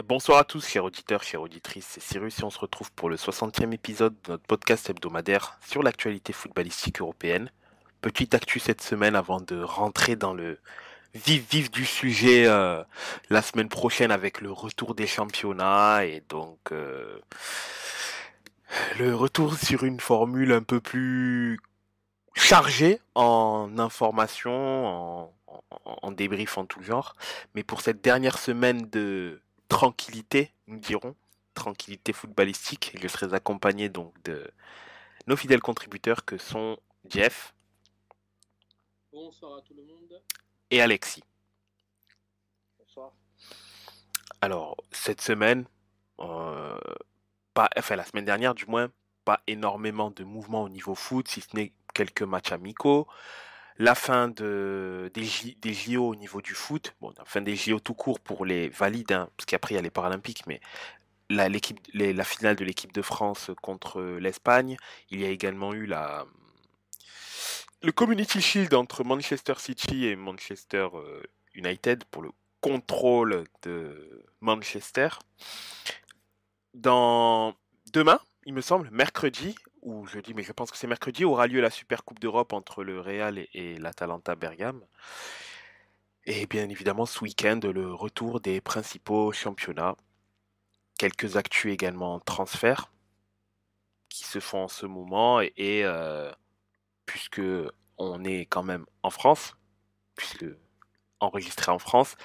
Bonsoir à tous, chers auditeurs, chères auditrices, c'est Cyrus et on se retrouve pour le 60e épisode de notre podcast hebdomadaire sur l'actualité footballistique européenne. Petite actu cette semaine avant de rentrer dans le vif du sujet la semaine prochaine avec le retour des championnats et donc le retour sur une formule un peu plus chargée en informations, en débriefs en tout genre. Mais pour cette dernière semaine de tranquillité, nous dirons, tranquillité footballistique, je serai accompagné donc de nos fidèles contributeurs que sont Jeff Bonsoir à tout le monde. et Alexis. Bonsoir. Alors, cette semaine, euh, enfin la semaine dernière du moins, pas énormément de mouvements au niveau foot, si ce n'est quelques matchs amicaux. La fin des JO au niveau du foot, bon, la fin des JO tout court pour les valides, hein, parce qu'après il y a les Paralympiques, mais la finale de l'équipe de France contre l'Espagne, il y a également eu le Community Shield entre Manchester City et Manchester United pour le contrôle de Manchester. Dans demain, il me semble, mercredi, ou jeudi, mais je pense que c'est mercredi, aura lieu la Super Coupe d'Europe entre le Real et l'Atalanta Bergame. Et bien évidemment, ce week-end, le retour des principaux championnats. Quelques actus également en transfert qui se font en ce moment puisque on est quand même en France, puisque enregistré en France,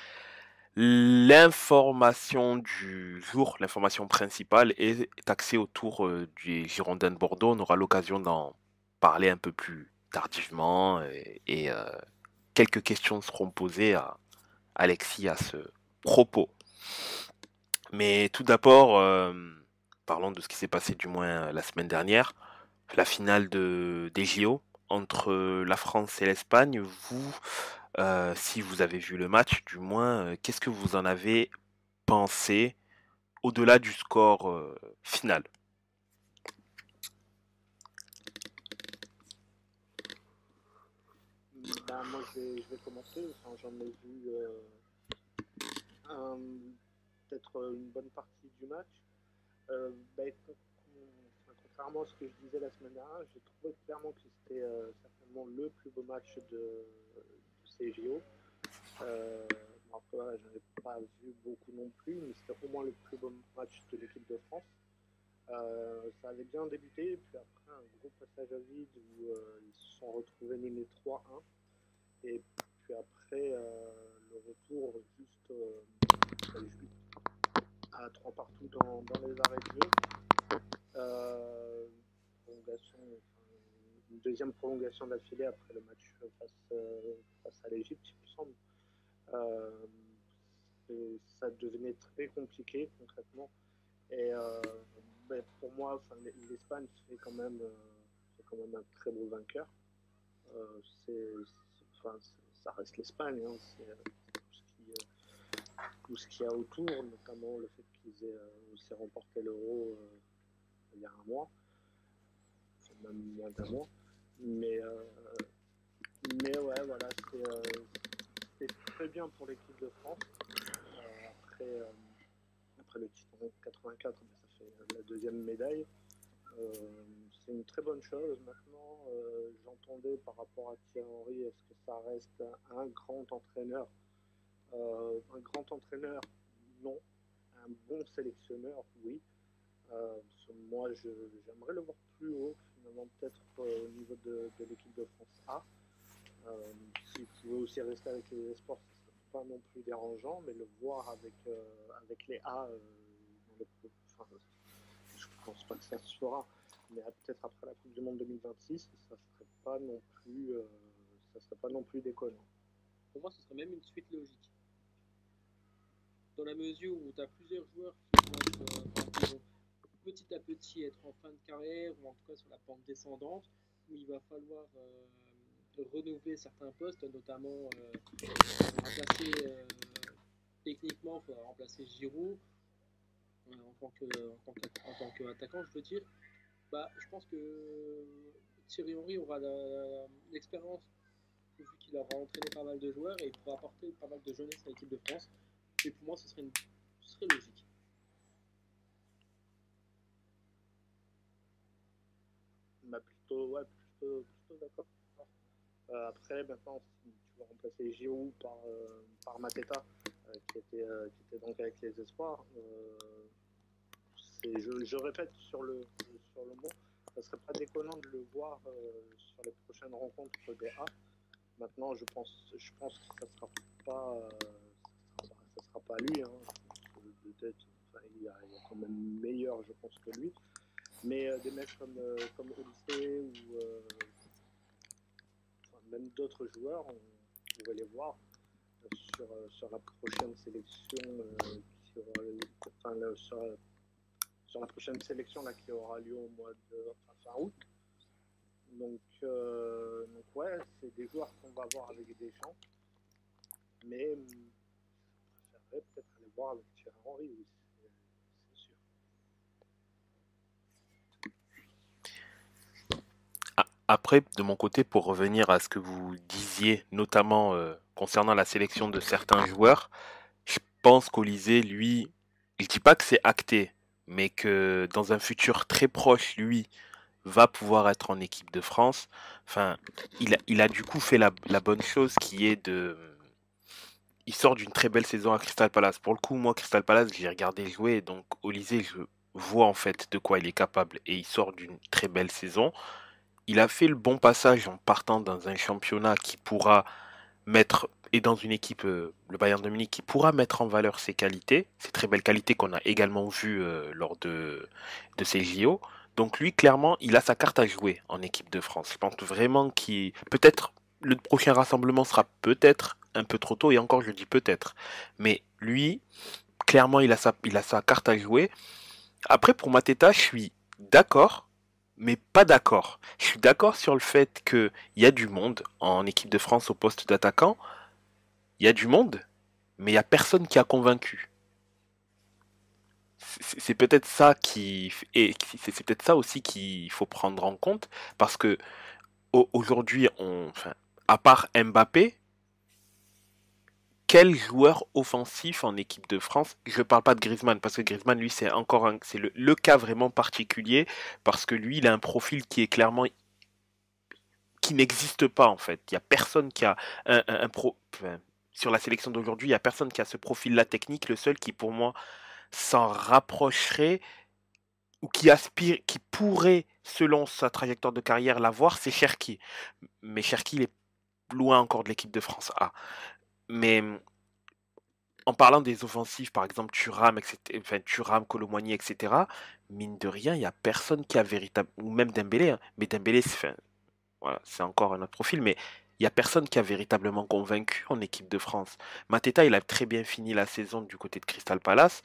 l'information du jour, l'information principale est axée autour du Girondin de Bordeaux. On aura l'occasion d'en parler un peu plus tardivement quelques questions seront posées à Alexis à ce propos. Mais tout d'abord, parlons de ce qui s'est passé du moins la semaine dernière, la finale des JO entre la France et l'Espagne. Vous, si vous avez vu le match, du moins, qu'est-ce que vous en avez pensé au-delà du score final? Moi, je vais commencer. Enfin, j'en ai vu peut-être une bonne partie du match. Euh, bah, Contrairement à ce que je disais la semaine dernière, j'ai trouvé clairement que c'était certainement le plus beau match de ces JO. Après, voilà, je n'en ai pas vu beaucoup non plus, mais c'était au moins le plus beau match de l'équipe de France. Ça avait bien débuté, puis après un gros passage à vide où ils se sont retrouvés menés 3-1. Et puis après, le retour juste à 3 partout dans les arrêts de jeu. Prolongation, une deuxième prolongation d'affilée après le match face à l'Égypte, il me semble. Ça devenait très compliqué concrètement. Et pour moi, l'Espagne c'est quand même un très beau vainqueur. Euh, c'est, Ça reste l'Espagne. Hein, tout ce qu'il y a autour, notamment le fait qu'ils aient aussi remporté l'Euro il y a un mois, enfin, même moins d'un mois. Mais, euh, mais ouais, voilà, c'est très bien pour l'équipe de France. Après, après le titre en 84, ça fait la deuxième médaille. C'est une très bonne chose. Maintenant, j'entendais par rapport à Thierry Henry, est-ce que ça reste un grand entraîneur? Un grand entraîneur, non. Un bon sélectionneur, oui. Moi, j'aimerais le voir plus haut, finalement, peut-être au niveau de l'équipe de France A. S'il pouvait aussi rester avec les sports, ce serait pas non plus dérangeant, mais le voir avec les A, enfin, je pense pas que ça se fera. Mais peut-être après la Coupe du Monde 2026, ça serait pas non plus déconnant. Pour moi, ce serait même une suite logique. Dans la mesure où tu as plusieurs joueurs qui vont petit à petit être en fin de carrière ou en tout cas sur la pente descendante, où il va falloir renouveler certains postes, notamment remplacer techniquement, il faudra remplacer Giroud en tant qu'attaquant, je veux dire. Je pense que Thierry Henry aura l'expérience vu qu'il aura entraîné pas mal de joueurs et il pourra apporter pas mal de jeunesse à l'équipe de France. Et pour moi, ce serait logique. ouais, plutôt d'accord. Après, maintenant, si tu vas remplacer Giroud par Mateta, qui était donc avec les espoirs, je répète sur le mot, ça serait pas déconnant de le voir sur les prochaines rencontres des A. Maintenant, je pense que ça sera pas lui. Hein. Peut-être, enfin, il y a quand même meilleur, je pense, que lui. Mais des mecs comme Odyssey ou même d'autres joueurs, on va les voir sur la prochaine sélection qui aura, enfin, sur la prochaine sélection là, qui aura lieu au mois de fin août. Donc ouais, c'est des joueurs qu'on va voir avec des gens. Mais je préférerais peut-être aller voir avec Thierry Henry, oui, c'est sûr. Après, de mon côté, pour revenir à ce que vous disiez, notamment concernant la sélection de certains joueurs, je pense qu'Olysée, lui, je dis pas que c'est acté, mais que dans un futur très proche, lui, va pouvoir être en équipe de France. Enfin, il a du coup fait la bonne chose qui est de... Il sort d'une très belle saison à Crystal Palace. Pour le coup, moi, Crystal Palace, j'ai regardé jouer, donc Olysée, je vois en fait de quoi il est capable et il sort d'une très belle saison. Il a fait le bon passage en partant dans un championnat qui pourra mettre, et dans une équipe, le Bayern de Munich, qui pourra mettre en valeur ses qualités, ses très belles qualités qu'on a également vues lors de ces JO. Donc lui, clairement, il a sa carte à jouer en équipe de France. Je pense vraiment qu'il... Peut-être le prochain rassemblement sera peut-être un peu trop tôt, et encore je dis peut-être. Mais lui, clairement, il a sa carte à jouer. Après, pour Mateta, je suis d'accord, mais pas d'accord. Je suis d'accord sur le fait qu'il y a du monde en équipe de France au poste d'attaquant. Il y a du monde, mais il n'y a personne qui a convaincu. C'est peut-être ça qui et c'est peut-être ça aussi qu'il faut prendre en compte parce que aujourd'hui, enfin, à part Mbappé, quel joueur offensif en équipe de France? Je parle pas de Griezmann parce que Griezmann, lui, c'est le cas vraiment particulier parce que lui, il a un profil qui est clairement qui n'existe pas en fait. Il y a personne qui a enfin, sur la sélection d'aujourd'hui, il y a personne qui a ce profil-là technique. Le seul qui, pour moi, s'en rapprocherait ou qui aspire, qui pourrait, selon sa trajectoire de carrière, l'avoir, c'est Cherki. Mais Cherki, il est loin encore de l'équipe de France A. Mais en parlant des offensifs, par exemple Thuram, etc., enfin, Thuram, Colomboigny, etc., mine de rien, il n'y a personne qui a véritable, ou même Dembélé, hein. Mais Dembélé, enfin, voilà, c'est encore un autre profil, mais il n'y a personne qui a véritablement convaincu en équipe de France. Mateta, il a très bien fini la saison du côté de Crystal Palace.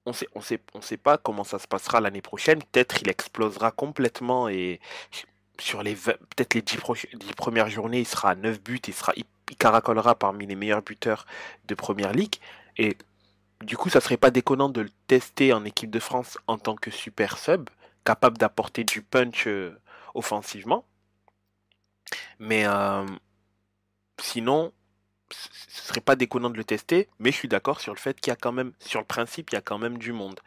On sait pas comment ça se passera l'année prochaine. Peut-être il explosera complètement et sur peut-être les 10 premières journées, il sera à 9 buts, il caracolera parmi les meilleurs buteurs de Première Ligue. Et du coup, ça serait pas déconnant de le tester en équipe de France en tant que super sub, capable d'apporter du punch offensivement. Mais sinon, ce serait pas déconnant de le tester, mais je suis d'accord sur le fait qu'il y a quand même, sur le principe, il y a quand même du monde.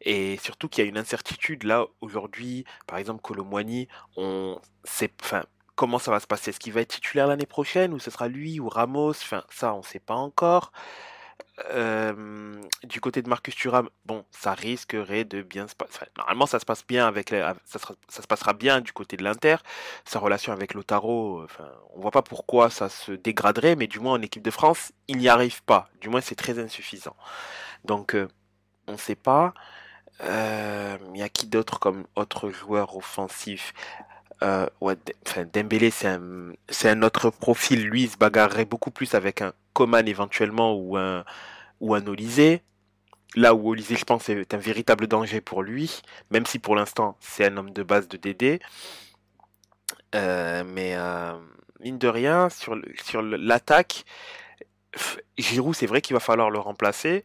Et surtout qu'il y a une incertitude là, aujourd'hui, par exemple, Colomboigny, on sait, enfin, comment ça va se passer? Est-ce qu'il va être titulaire l'année prochaine, ou ce sera lui, ou Ramos? Enfin, ça, on sait pas encore. Du côté de Marcus Thuram, bon, ça risquerait de bien se passer. Enfin, normalement, ça se passe bien ça se passera bien du côté de l'Inter. Sa relation avec Lautaro, enfin, on voit pas pourquoi ça se dégraderait, mais du moins en équipe de France, il n'y arrive pas. Du moins, c'est très insuffisant. Donc, on ne sait pas. Il y a qui d'autre comme autre joueur offensif? Ouais, enfin, Dembélé, c'est un autre profil. Lui, il se bagarrerait beaucoup plus avec un Coman éventuellement ou un Olysée. Là où Olysée, je pense, est un véritable danger pour lui, même si pour l'instant, c'est un homme de base de DD. Mais mine de rien, sur l'attaque, Giroud, c'est vrai qu'il va falloir le remplacer,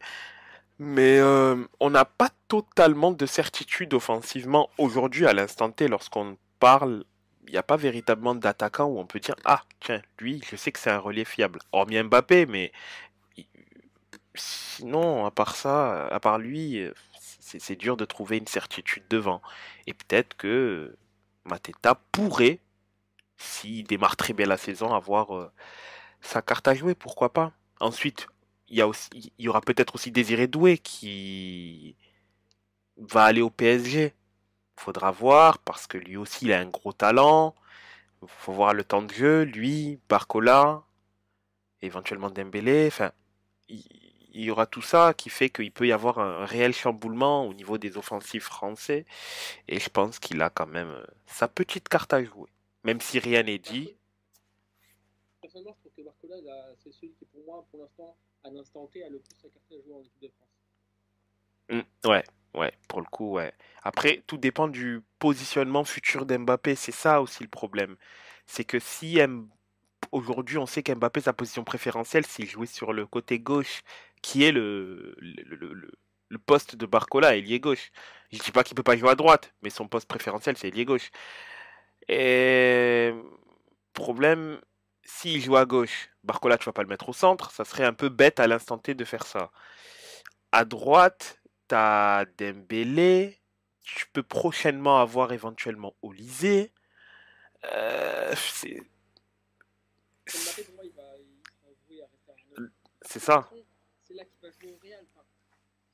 mais on n'a pas totalement de certitude offensivement aujourd'hui à l'instant T lorsqu'on parle. Il n'y a pas véritablement d'attaquant où on peut dire ah tiens lui je sais que c'est un relais fiable. Hormis Mbappé, mais sinon, à part ça, à part lui, c'est dur de trouver une certitude devant. Et peut-être que Mateta pourrait, s'il démarre très bien la saison, avoir sa carte à jouer, pourquoi pas. Ensuite, il y aura peut-être aussi Désiré Doué qui va aller au PSG. Faudra voir parce que lui aussi il a un gros talent. Faut voir le temps de jeu, lui, Barcola, éventuellement Dembélé. Enfin, il il y aura tout ça qui fait qu'il peut y avoir un réel chamboulement au niveau des offensifs français. Et je pense qu'il a quand même sa petite carte à jouer. Même si rien n'est dit. Barco- Personnellement, je trouve que Barcola, c'est celui qui, pour moi, pour l'instant, à l'instant T, a le plus sa carte à jouer en équipe de France. Ouais, ouais, pour le coup, ouais. Après, tout dépend du positionnement futur d'Mbappé. C'est ça aussi le problème. C'est que si aujourd'hui, on sait qu'Mbappé, sa position préférentielle, c'est jouer sur le côté gauche, qui est le poste de Barcola, ailier gauche. Je dis pas qu'il peut pas jouer à droite, mais son poste préférentiel, c'est ailier gauche. Et problème, s'il joue à gauche, Barcola, tu vas pas le mettre au centre, ça serait un peu bête à l'instant T de faire ça. À droite, t'as Dembélé, tu peux prochainement avoir éventuellement Olysée. C'est Mbappé, pour moi, il sera voué à rester à 9. De c'est toute ça. façon, c'est là qu'il va jouer au Real. Enfin,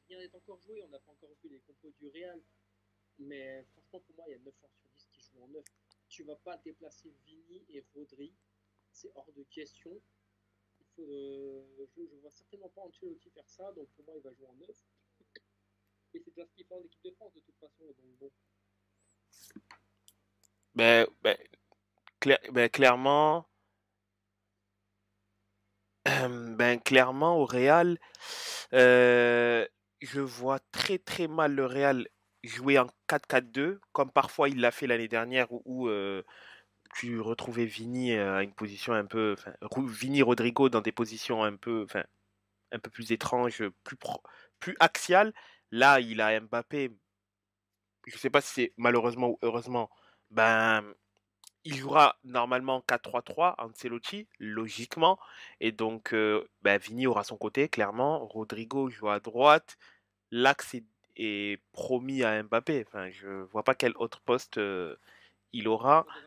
rien n'est encore joué, on n'a pas encore vu les compos du Real. Mais franchement, pour moi, il y a 9 chances sur 10 qui jouent en 9. Tu vas pas déplacer Vini et Rodri, c'est hors de question. Je vois certainement pas Ancelotti faire ça, donc pour moi, il va jouer en 9. Et c'est déjà ce qu'il fait en équipe de France de toute façon. Donc bon, Ben, clairement, clairement au Real, euh, je vois très très mal le Real jouer en 4-4-2, comme parfois il l'a fait l'année dernière où tu retrouvais Vini à une position un peu, enfin, Vini Rodrigo dans des positions un peu, enfin, un peu plus étranges, plus axiales. Là, il a Mbappé. Je sais pas si c'est malheureusement ou heureusement. Ben, il jouera normalement 4-3-3, Ancelotti, logiquement. Et donc, ben, Vini aura son côté, clairement. Rodrigo joue à droite. L'axe est promis à Mbappé. Enfin, je vois pas quel autre poste il aura. dans un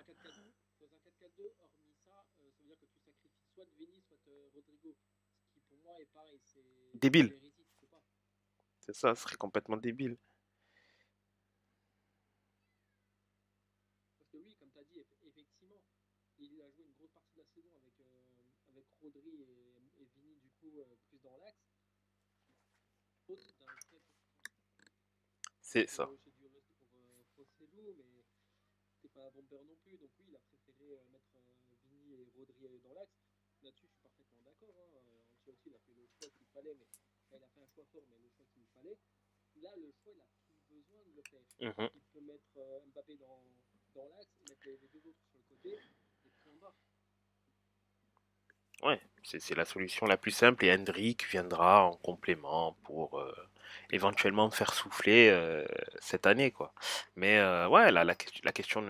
4-4-2, hormis ça, ça veut dire que tu sacrifies soit Vini, soit Rodrigo. Ce qui pour moi est pareil, c'est de Débile. l'hérésie, tu peux pas. C'est ça, ce serait complètement débile. Parce que oui, comme tu as dit, effectivement, il a joué une grosse partie de la saison avec Rodri et Vini, du coup, plus dans l'axe. Faute d'un vrai C'est ça. j'ai dû rester pour Rossellou, mais c'était pas la bomber non plus. Donc oui, il a préféré mettre Vini et Rodri dans l'axe. Là-dessus, je suis parfaitement d'accord. Ancelotti, il a fait le choix qu'il fallait, mais enfin, il a fait un choix fort, mais le choix qu'il fallait. Là, le choix, il a plus besoin de le faire. Mhm. Il peut mettre Mbappé dans l'axe, mettre les deux autres sur le côté, et point barre. Ouais, c'est la solution la plus simple et Hendrik viendra en complément pour éventuellement faire souffler cette année, quoi. Mais ouais, la question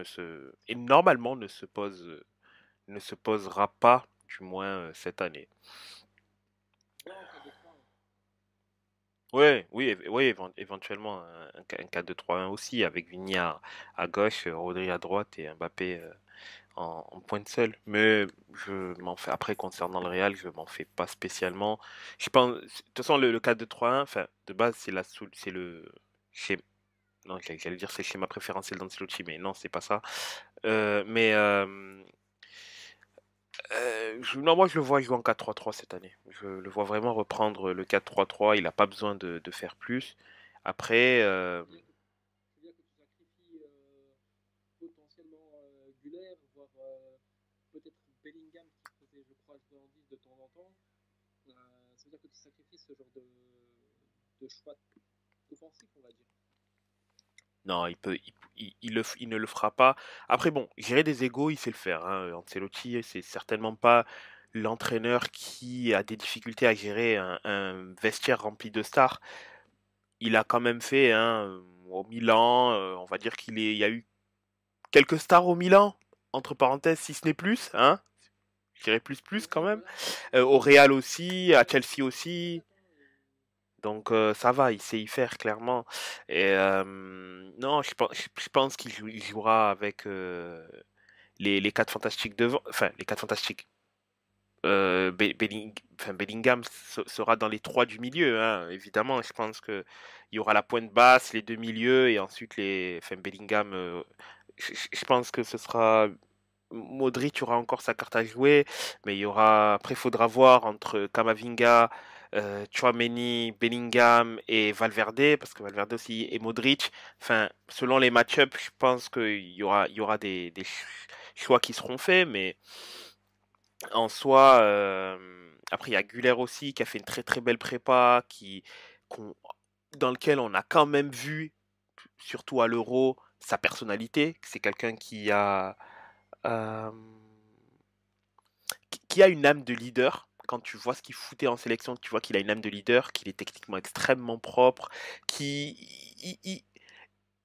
et normalement ne se posera pas, du moins cette année. Ouais, en cas de 3. Ouais, oui, oui, éventuellement un 4-2-3-1 aussi avec Vigny à gauche, Rodri à droite et Mbappé en pointe seule. Mais je m'en fais après concernant le Real, je m'en fais pas spécialement. Je pense, de toute façon, le 4-2-3-1, enfin, de base, c'est le schéma. Non, j'allais dire c'est le schéma préférentiel d'Ancelotti, mais non, c'est pas ça. Mais non, moi je le vois jouer en 4-3-3 cette année. Je le vois vraiment reprendre le 4-3-3. Il n'a pas besoin de faire plus. Après, C'est-à-dire que tu sacrifies potentiellement Güler, voire peut-être Bellingham qui faisait, je crois, jouer en 10 de temps en temps. Ça veut dire que tu sacrifies ce genre de choix offensif, on va dire. non, il ne le fera pas. Après, bon, gérer des égos, il sait le faire, hein. Ancelotti, c'est certainement pas l'entraîneur qui a des difficultés à gérer un vestiaire rempli de stars. Il a quand même fait, hein, au Milan, on va dire il y a eu quelques stars au Milan, entre parenthèses, si ce n'est plus, hein. Je dirais plus quand Oui, même. voilà. Au Real Après, aussi, à il a Chelsea fait des aussi. retraites. Hein, Donc ça va, il sait y faire clairement. Et non, je pense il jouera avec les quatre fantastiques devant. Enfin, les quatre fantastiques. Bellingham sera dans les trois du milieu, hein, évidemment. Je pense que il y aura la pointe basse, les deux milieux et ensuite Bellingham. Je pense que ce sera Modric aura encore sa carte à jouer, mais il y aura après il faudra voir entre Camavinga, Tchouaméni, Bellingham et Valverde parce que Valverde aussi et Modric. Enfin, selon les match-ups, je pense qu'il y aura des choix qui seront faits, mais en soi, après il y a Güler aussi qui a fait une très très belle prépa, qu'on- dans lequel on a quand même vu, surtout à l'Euro, sa personnalité. C'est quelqu'un euh, qui a une âme de leader. Quand tu vois ce qu'il foutait en sélection, tu vois qu'il a une âme de leader, qu'il est techniquement extrêmement propre, qui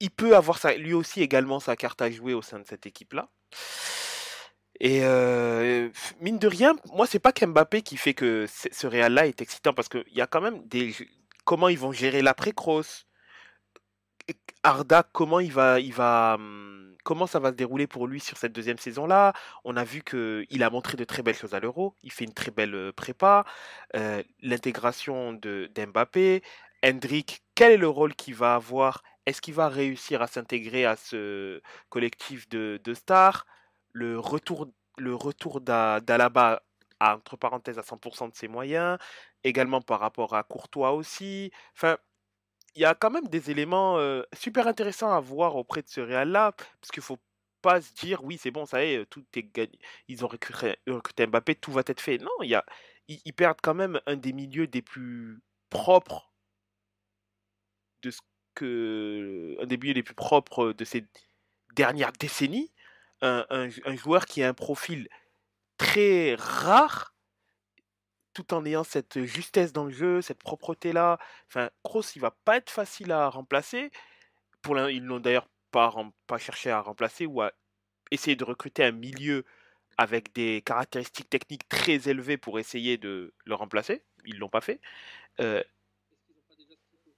il peut avoir lui aussi également sa carte à jouer au sein de cette équipe-là. Et mine de rien, moi c'est pas qu'Mbappé qui fait que ce Real-là est excitant parce qu'il y a quand même comment ils vont gérer l'après-cross. Arda, comment ça va se dérouler pour lui sur cette deuxième saison-là? On a vu que il a montré de très belles choses à l'Euro. Il fait une très belle prépa. L'intégration de d'Mbappé. Hendrick, quel est le rôle qu'il va avoir? Est-ce qu'il va réussir à s'intégrer à ce collectif de stars? Le retour, le retour d'Alaba, entre parenthèses, à 100% de ses moyens. Également par rapport à Courtois aussi. Enfin, il y a quand même des éléments super intéressants à voir auprès de ce Real-là, parce qu'il faut pas se dire, oui, c'est bon, ça y est, tout est gagné. Ils ont recruté Mbappé, tout va être fait. Non, ils perdent quand même un des milieux des plus propres de ce un des milieux les plus propres de ces dernières décennies. Un joueur qui a un profil très rare, tout en ayant cette justesse dans le jeu, cette propreté-là. Enfin, Kroos, il va pas être facile à remplacer. Ils n'ont d'ailleurs pas cherché à remplacer ou à essayer de recruter un milieu avec des caractéristiques techniques très élevées pour essayer de le remplacer. Ils l'ont pas fait. Euh, Est-ce qu'ils n'ont pas déjà ce qu'il faut?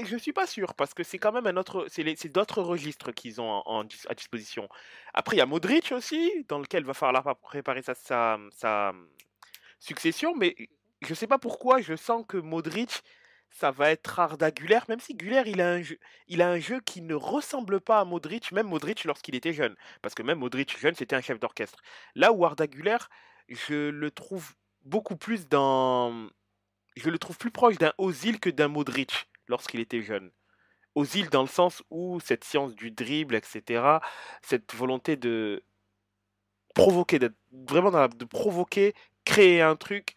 je suis pas sûr parce que c'est quand même un autre, c'est d'autres registres qu'ils ont à disposition. Après, il y a Modric aussi, dans lequel il va falloir préparer sa succession, mais je sais pas pourquoi, je sens que Modric, ça va être Arda Güler, même si Güler, il a un jeu qui ne ressemble pas à Modric, même Modric lorsqu'il était jeune. Parce que même Modric jeune, c'était un chef d'orchestre. Là où Arda Güler, je le trouve beaucoup plus dans... Je le trouve plus proche d'un Ozil que d'un Modric lorsqu'il était jeune. Ozil dans le sens où cette science du dribble, etc., cette volonté de provoquer, d'être vraiment de provoquer, créer un truc.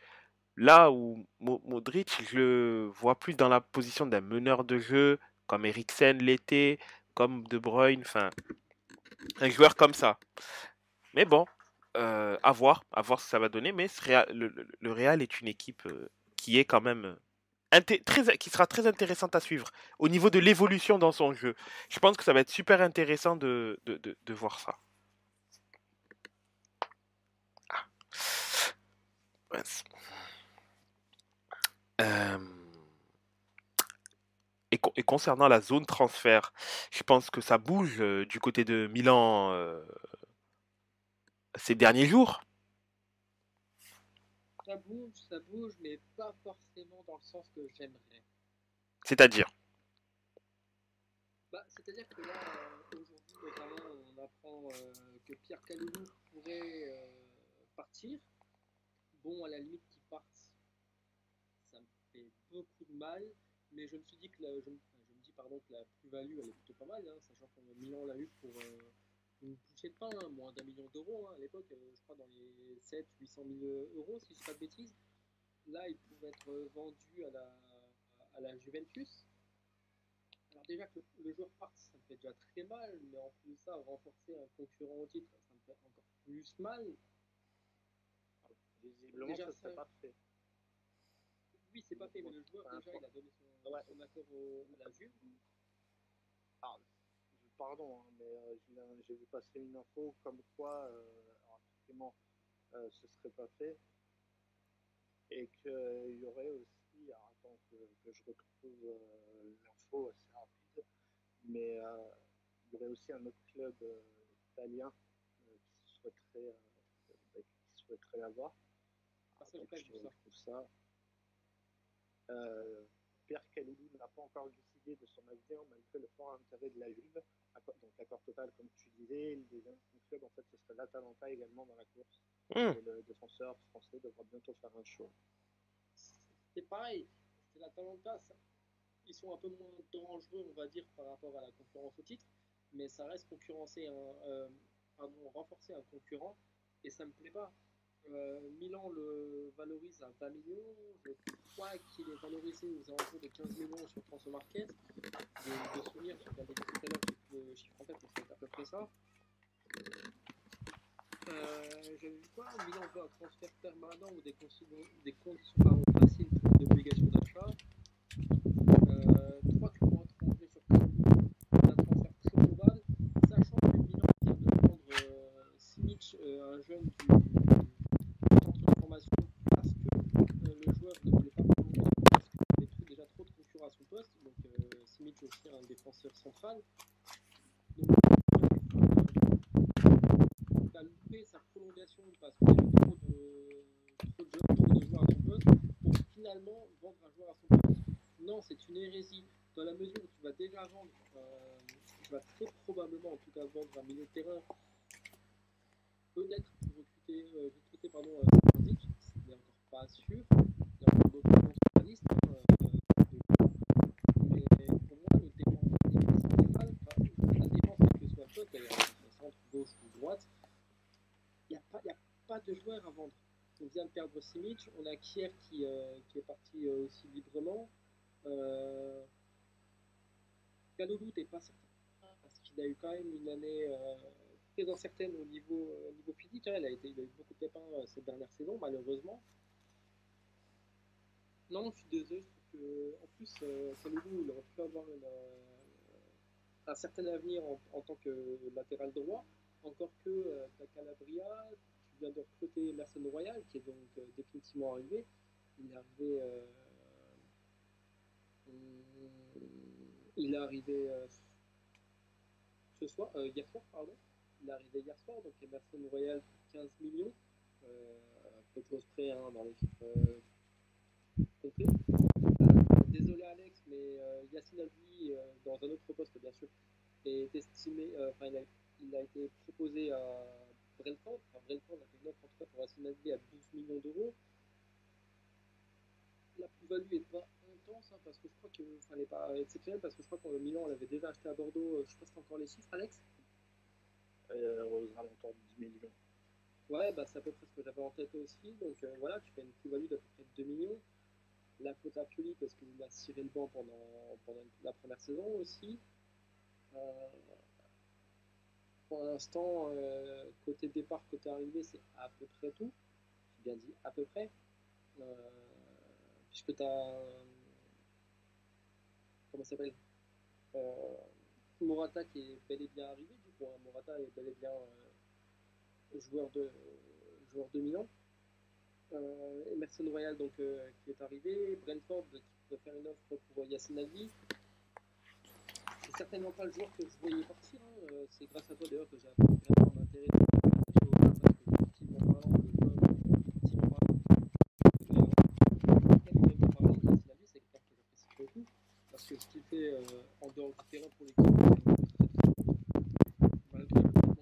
Là où Modric, je le vois plus dans la position d'un meneur de jeu, comme Eriksen l'était, comme De Bruyne, enfin, un joueur comme ça. Mais bon, à voir ce que ça va donner. Mais le Real est une équipe qui est quand même qui sera très intéressante à suivre au niveau de l'évolution dans son jeu. Je pense que ça va être super intéressant de voir ça. Mince. Euh, et concernant la zone transfert, je pense que ça bouge du côté de Milan ces derniers jours. Ça bouge, mais pas forcément dans le sens que j'aimerais. C'est-à-dire, Bah, c'est-à-dire que là, aujourd'hui notamment, on apprend que Pierre Kaloulou pourrait partir. Bon, à la limite qu'il parte, ça me fait beaucoup de mal, mais je me suis dit que je me dis pardon que la plus-value elle est plutôt pas mal, hein, sachant que Milan l'a eu pour une bouchée de pain, hein, moins d'1 million d'euros hein, à l'époque, je crois dans les 700 000 800 000 euros si je dis pas de bêtises. Là, il pouvait être vendu à la Juventus. Alors déjà que le joueur parte, ça me fait déjà très mal, mais en plus de ça, renforcer un concurrent au titre, ça me fait encore plus mal. Visiblement, Déjà, ça ça, serait pas fait. oui, c'est pas fait, mais le joueur, déjà, il a donné Ouais. son accord à la Juve. Ah, pardon, hein, mais j'ai vu passer une info comme quoi, alors, effectivement, ce serait pas fait. Et et qu'il y aurait aussi, alors attends que je retrouve l'info assez rapide, mais il y aurait aussi un autre club italien qui souhaiterait l'avoir. Ah, ça, j'ai pas vu ça. Trouve ça. Pierre Kaloulou n'a pas encore décidé de son avenir malgré le fort intérêt de la Juve. Donc l'accord total, comme tu disais, le deuxième club, en fait, ce serait l'Atalanta également dans la course. Et le défenseur français devra bientôt faire un show. C'est pareil, c'est l'Atalanta, ils sont un peu moins dangereux, on va dire, par rapport à la concurrence au titre, mais ça reste renforcer un concurrent, et ça me plaît pas. Milan le valorise à 20 millions, je crois qu'il est valorisé aux alentours de 15 millions sur Transfer Market. De souvenir, j'ai regardé tout à l'heure, j'ai le chiffre en tête, mais c'est à peu près ça. J'avais vu quoi, Milan veut un transfert permanent ou des conditions faciles pour l'obligation d'achat. 3 clubs étrangers sur Kalou, un transfert très probable, sachant que Milan vient de prendre Simic, un jeune du centre de formation, parce que le joueur ne voulait pas prolonger parce qu'il avait déjà trop de concurrents à son poste. Donc Simic aussi un défenseur central. Donc il a loupé sa prolongation parce qu'il y avait trop de joueurs à son poste pour finalement vendre un joueur à son poste. Non, c'est une hérésie. Dans la mesure où tu vas déjà vendre, tu vas très probablement en tout cas vendre un milieu de terrain, peut-être recruter Saint-Indic, ce n'est encore pas sûr. Il y a encore d'autres spécialistes. Mais pour moi, le défense central, la défense, quel que soit le poste, d'ailleurs, centre, gauche ou droite, il n'y a pas de joueur à vendre. On vient de perdre Simic, on a Kier qui est parti aussi librement. Kalulu n'est pas certain parce qu'il a eu quand même une année très incertaine au niveau physique. Hein. Il a eu beaucoup de pépins cette dernière saison, malheureusement. Non, je suis désolé. Je trouve que, en plus, Kalulu, il aurait pu avoir un certain avenir en tant que latéral droit. Encore que Calabria, tu viens de recruter Emerson Royal, qui est donc définitivement arrivé. Il est arrivé. Il est arrivé hier soir, pardon. Il est arrivé hier soir, donc Emerson Royal pour 15 millions. Peu de choses près hein, dans les chiffres complets. Désolé Alex, mais Yacine Albi, dans un autre poste bien sûr, est estimé, il a été proposé à Brentford. Brentford a fait une offre en tout cas pour Yacine Albi à 12 millions d'euros. La plus-value n'est pas intense hein, parce que je crois que elle n'est pas exceptionnelle parce que je crois que Milan l'avait déjà acheté à Bordeaux. Je sais pas si t'as encore les chiffres, Alex. Aux alentours de 10 millions. Ouais, bah c'est à peu près ce que j'avais en tête aussi. Donc voilà, tu fais une plus-value d'à peu près 2 millions. La faute à Pioli parce qu'il a ciré le banc pendant la première saison aussi. Pour l'instant, côté départ, côté arrivée, c'est à peu près tout. J'ai bien dit à peu près. Puisque tu as. Comment ça s'appelle Morata qui est bel et bien arrivé. Du coup, hein, Morata est bel et bien joueur de Milan. Emerson Royal donc, qui est arrivé. Brentford qui peut faire une offre pour Yacine Albi. C'est certainement pas le joueur que je voyais partir. Hein. C'est grâce à toi d'ailleurs que j'ai appris vraiment l'intérêt de l'attacher au parce que effectivement parlant, le joueur, effectivement parlant, Yacine Albi, c'est quelqu'un que j'apprécie beaucoup parce que ce qu'il fait en dehors du terrain pour l'équipe, malgré le coach,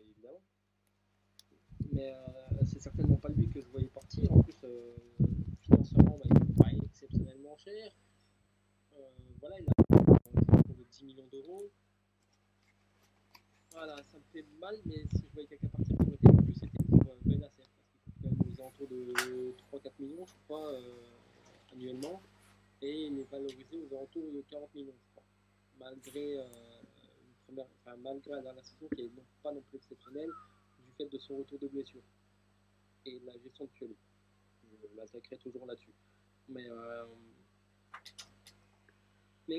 évidemment. Mais c'est certainement pas lui que je voyais partir. En plus, financièrement, il n'est pas exceptionnellement cher. Voilà, il a pour de 10 millions d'euros. Voilà, ça me fait mal, mais si je voyais quelqu'un partir qui aurait été plus, c'était pour Benacer, parce qu'il coûte quand même aux alentours de 3-4 millions, je crois, annuellement. Et il est valorisé aux alentours de 40 millions, je crois. Malgré malgré la dernière saison qui n'est pas non plus exceptionnelle du fait de son retour de blessure et de la gestion de Pioli. Je l'attaquerai toujours là-dessus. Mais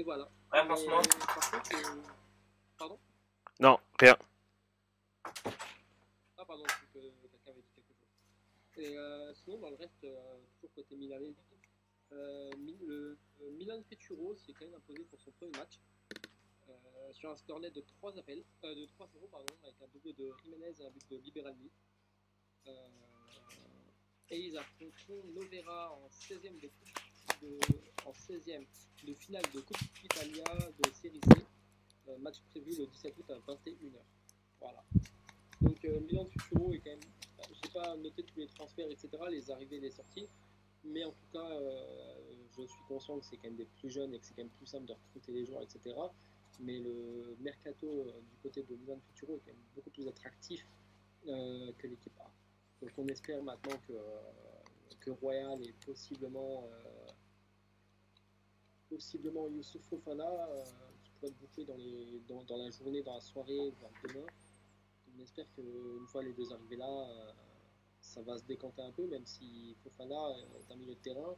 voilà. Ouais, franchement. Par contre, pardon? Non, rien. Ah, pardon, je crois que quelqu'un avait dit quelque chose. Et sinon, dans le reste, toujours côté milanais, le Milan Futuro s'est quand même imposé pour son premier match sur un score net de 3-0 pardon, avec un double de Jiménez et un but de Liberani. Et ils affronteront Novera en 16e de finale de Coupe Italia de Série C. Match prévu le 17 août à 21h. Voilà. Donc Milan Futuro est quand même. Je n'ai pas noté tous les transferts, etc., les arrivées et les sorties. Mais en tout cas, je suis conscient que c'est quand même des plus jeunes et que c'est quand même plus simple de recruter les joueurs, etc. Mais le mercato du côté de Milan Futuro est quand même beaucoup plus attractif que l'équipe A. Donc on espère maintenant que Royal et possiblement Youssouf Fofana qui pourrait être bouclé dans la journée, dans la soirée, voire demain. On espère qu'une fois les deux arrivés là, ça va se décanter un peu, même si Fofana est un milieu de terrain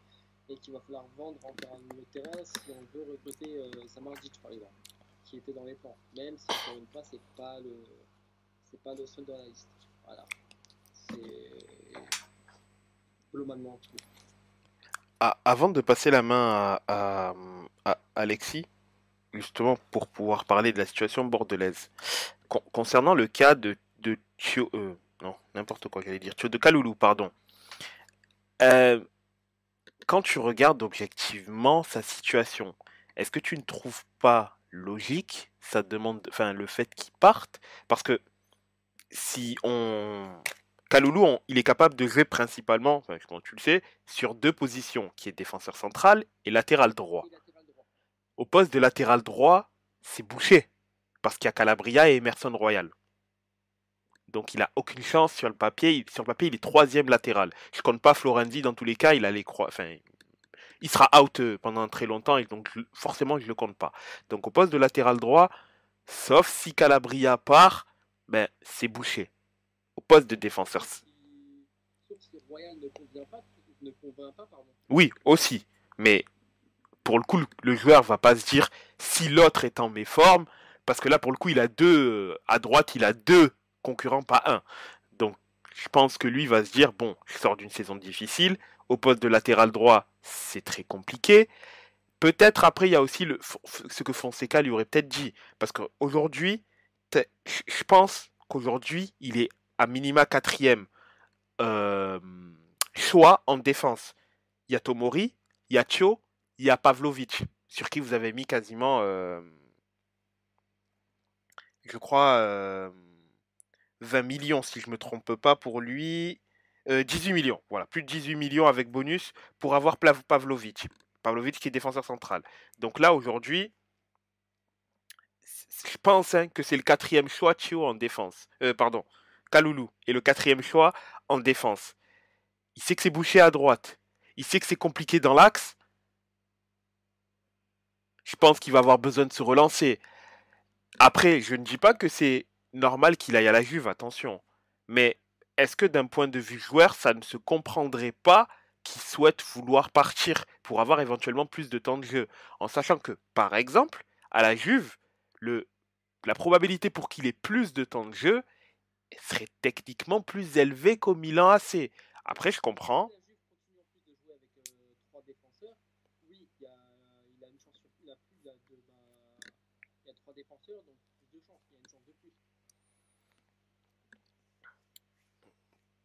et qu'il va falloir vendre encore un milieu de terrain si on veut recruter Samardzic par exemple, qui était dans les plans. Même si encore une fois c'est pas le seul dans la liste. Voilà. C'est globalement tout. Avant de passer la main à Alexis, justement pour pouvoir parler de la situation bordelaise, concernant le cas de Thio, non, n'importe quoi j'allais dire, Thio de Kaloulou, pardon. Quand tu regardes objectivement sa situation, est-ce que tu ne trouves pas logique le fait qu'il parte? Parce que si on Kaloulou, il est capable de jouer principalement, enfin, comme tu le sais, sur deux positions, qui est défenseur central et latéral droit. Au poste de latéral droit, c'est bouché, parce qu'il y a Calabria et Emerson Royal. Donc il a aucune chance sur le papier. Sur le papier, il est troisième latéral. Je compte pas Florenzi, dans tous les cas, il sera out pendant très longtemps, et donc forcément, je le compte pas. Donc au poste de latéral droit, sauf si Calabria part, ben c'est bouché. Au poste de défenseur. Sauf si Royal ne convainc pas, pardon. Oui, aussi. Mais pour le coup, le joueur va pas se dire si l'autre est en méforme, parce que là, pour le coup, il a deux à droite, il a deux concurrents, pas un. Donc, je pense que lui va se dire bon, je sors d'une saison difficile. Au poste de latéral droit, c'est très compliqué. Peut-être après, il y a aussi ce que Fonseca lui aurait peut-être dit, parce qu'aujourd'hui, je pense qu'aujourd'hui, il est à minima quatrième choix en défense. Il y a Tomori, il y a Thio, il y a Pavlovic, sur qui vous avez mis quasiment, je crois, 20 millions, si je ne me trompe pas, pour lui. 18 millions, voilà, plus de 18 millions avec bonus pour avoir Pavlovic. Pavlovic qui est défenseur central. Donc là, aujourd'hui, je pense que c'est le quatrième choix Thio en défense. Pardon, Kaloulou est le quatrième choix en défense. Il sait que c'est bouché à droite. Il sait que c'est compliqué dans l'axe. Je pense qu'il va avoir besoin de se relancer. Après, je ne dis pas que c'est normal qu'il aille à la Juve, attention. Mais est-ce que d'un point de vue joueur, ça ne se comprendrait pas qu'il souhaite vouloir partir pour avoir éventuellement plus de temps de jeu? En sachant que, par exemple, à la Juve, la probabilité pour qu'il ait plus de temps de jeu serait techniquement plus élevée qu'au Milan AC. Après, je comprends. La Juve continue en plus de jouer avec 3 défenseurs. Oui, il a une chance sur il a plus, il y a 3 défenseurs, donc plus de chances, il y a une chance de plus.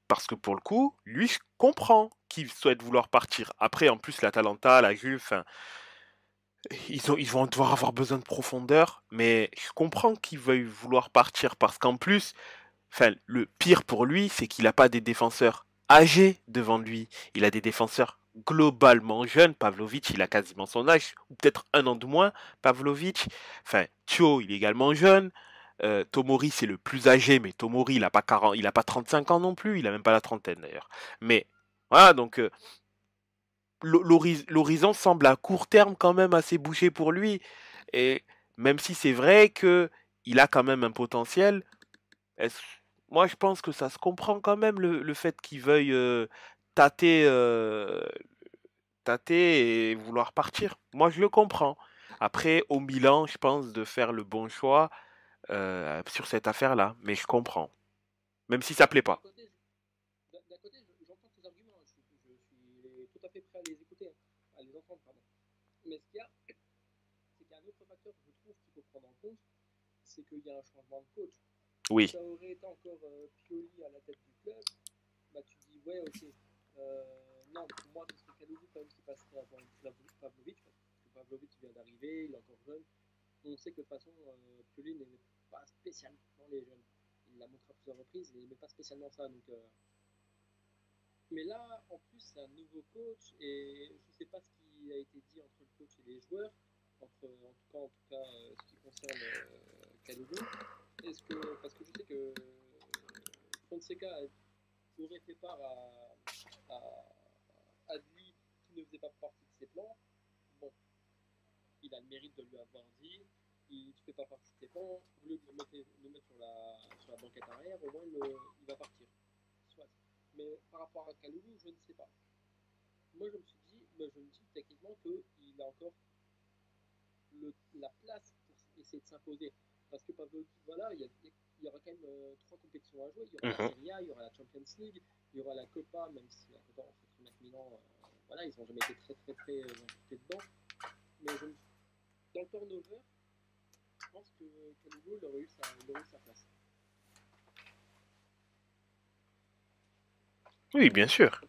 Parce que pour le coup, lui, je comprends qu'il souhaite vouloir partir. Après, en plus, l'Atalanta, la Juve, ils vont devoir avoir besoin de profondeur, mais je comprends qu'il veuille vouloir partir parce qu'en plus, le pire pour lui, c'est qu'il n'a pas des défenseurs âgés devant lui. Il a des défenseurs globalement jeunes. Pavlovic, il a quasiment son âge, ou peut-être un an de moins. Pavlovic, Thio, il est également jeune. Tomori, c'est le plus âgé, mais Tomori, il a pas 40, il a pas 35 ans non plus. Il a même pas la trentaine d'ailleurs. Mais voilà, donc l'horizon semble à court terme quand même assez bouché pour lui. Et même si c'est vrai que il a quand même un potentiel, est-ce- moi je pense que ça se comprend quand même le fait qu'il veuille tâter, tâter et vouloir partir. Moi je le comprends. Après, au Milan, je pense de faire le bon choix sur cette affaire-là. Mais je comprends. Même si ça plaît D'un pas. côté, d'un côté, je j'entends tes arguments, je suis tout à fait prêt à les écouter, à les entendre, pardon. Mais ce qu'il y a, c'est qu'il y a un autre facteur que je trouve qu'il faut prendre en compte, c'est qu'il y a un changement de coach. Oui. Si ça aurait été encore Pioli à la tête du club, bah tu dis ouais ok. Non, pour moi ce serait Kalulu quand même qui passerait avant Pavlovic, parce que Pavlovic vient d'arriver, il est encore jeune. On sait que de toute façon Pioli n'aimait pas spécialement les jeunes. Il l'a montré à plusieurs reprises, il n'aimait pas spécialement ça. Donc, mais là, en plus, c'est un nouveau coach et je ne sais pas ce qui a été dit entre le coach et les joueurs, en tout cas, ce qui concerne Kalulu. Parce que je sais que Fonseca aurait fait part à lui qui ne faisait pas partie de ses plans. Bon, il a le mérite de lui avoir dit, il ne fait pas partie de ses plans, au lieu de le mettre sur la banquette arrière, au moins il va partir. Soit. Mais par rapport à Kalulu, je ne sais pas. Moi, je me dis techniquement qu'il a encore la place pour essayer de s'imposer. Parce que Pavlovic, voilà, il y aura quand même 3 compétitions à jouer. Il y aura la Serie A, il y aura la Champions League, il y aura la Copa, même si la Copa, on sait très bien que Milan, voilà, ils n'ont jamais été très impliqués dedans. Mais dans le turnover, je pense que Kalulu il aurait eu sa place. Oui, bien sûr. En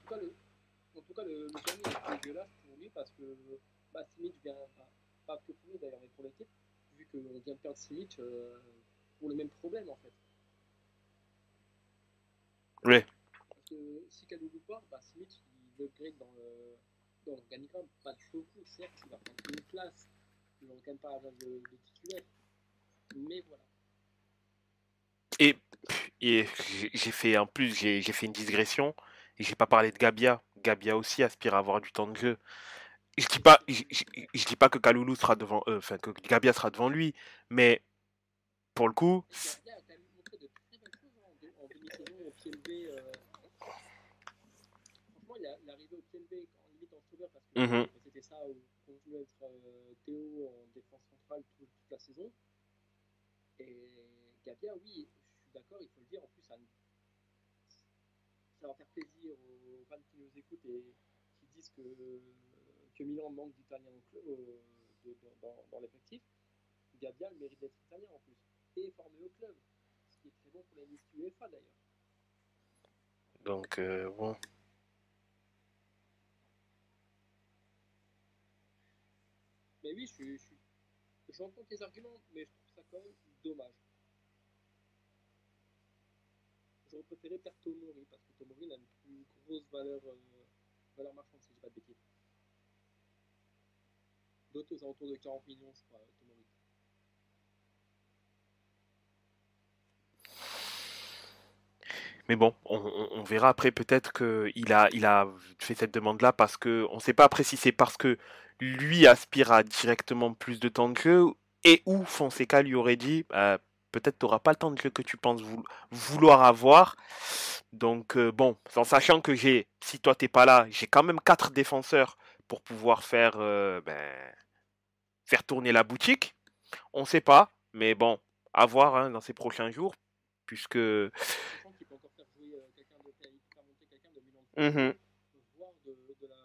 tout cas, le dernier est dégueulasse pour lui parce que Simic vient, pas que pour lui d'ailleurs, mais pour l'équipe, vu qu'on vient de perdre Simic pour le même problème en fait. Oui. Parce que si Kalulu part, Simic il upgrade dans l'organigramme, pas beaucoup, certes, il va prendre une place, il n'aura quand même pas à de titulaire, mais voilà. Et j'ai fait en plus, j'ai fait une digression et j'ai pas parlé de Gabia. Gabia aussi aspire à avoir du temps de jeu. Je dis pas que Kalulu sera devant eux, enfin que Gabia sera devant lui, mais pour le coup. Gabia a quand même montré de très belles choses en demi-saison au pied levé. Franchement, il est arrivé au pied levé en limite en sauveur parce que c'était ça où continuait à être Théo en défense centrale toute la saison. Et Gabia, oui, je suis d'accord, il faut le dire. En plus, ça va faire plaisir aux fans qui nous écoutent et qui disent que Milan manque d'Italiens dans l'effectif. Gabia a le mérite d'être italien en plus et formé au club, ce qui est très bon pour la liste UEFA d'ailleurs. Donc, bon. Mais oui, j'entends tes arguments, mais je trouve ça quand même dommage. J'aurais préféré perdre Tomori, parce que Tomori a une plus grosse valeur marchande, si je dis pas de bêtises. D'autres aux alentours de 40 millions, je crois, Tomori. Mais bon, on verra après peut-être qu'il a fait cette demande-là parce que on ne sait pas après si c'est parce que lui aspire à directement plus de temps de jeu et où Fonseca lui aurait dit peut-être tu n'auras pas le temps de jeu que tu penses vouloir avoir. Donc bon, en sachant que si toi t'es pas là, j'ai quand même 4 défenseurs pour pouvoir faire tourner la boutique. On ne sait pas, mais bon, à voir dans ces prochains jours, puisque. Sachant qu'il peut encore faire jouer quelqu'un de faire monter quelqu'un de Milan, voire de la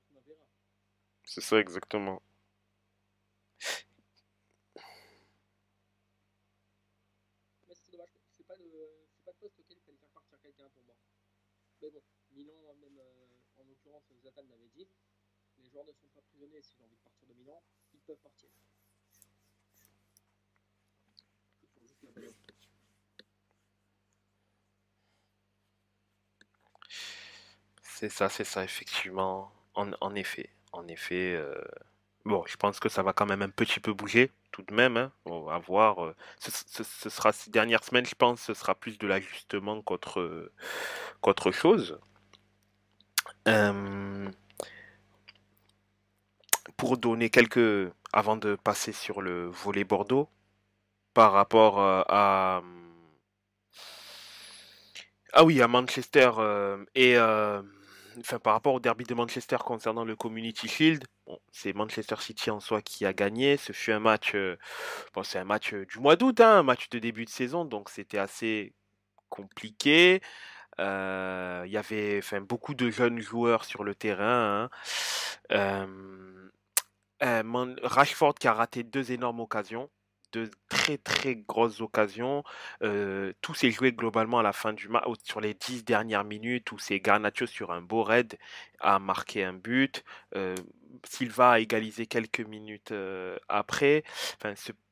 Primavera. C'est ça exactement. Mais c'est dommage, c'est pas le poste auquel il fallait faire partir quelqu'un pour moi. Mais bon, Milan, même en l'occurrence, Zlatan l'avait dit, les joueurs ne sont pas prisonniers. S'ils ont envie de partir de Milan, ils peuvent partir. Il faut juste la bonne. C'est ça, effectivement. En effet. Bon, je pense que ça va quand même un petit peu bouger, tout de même. Hein. On va voir. Ce sera ces dernières semaines, je pense, ce sera plus de l'ajustement qu'autre chose. Pour donner avant de passer sur le volet Bordeaux, par rapport à. Ah oui, à Manchester par rapport au derby de Manchester concernant le Community Shield, bon, c'est Manchester City en soi qui a gagné. Ce fut un match, c'est un match du mois d'août, un match de début de saison, donc c'était assez compliqué. Il y avait beaucoup de jeunes joueurs sur le terrain, hein. Rashford qui a raté deux énormes occasions, deux très très grosses occasions. Tout s'est joué globalement à la fin du match, sur les 10 dernières minutes, où c'est Garnacho sur un beau raid a marqué un but. Euh, Silva a égalisé quelques minutes après.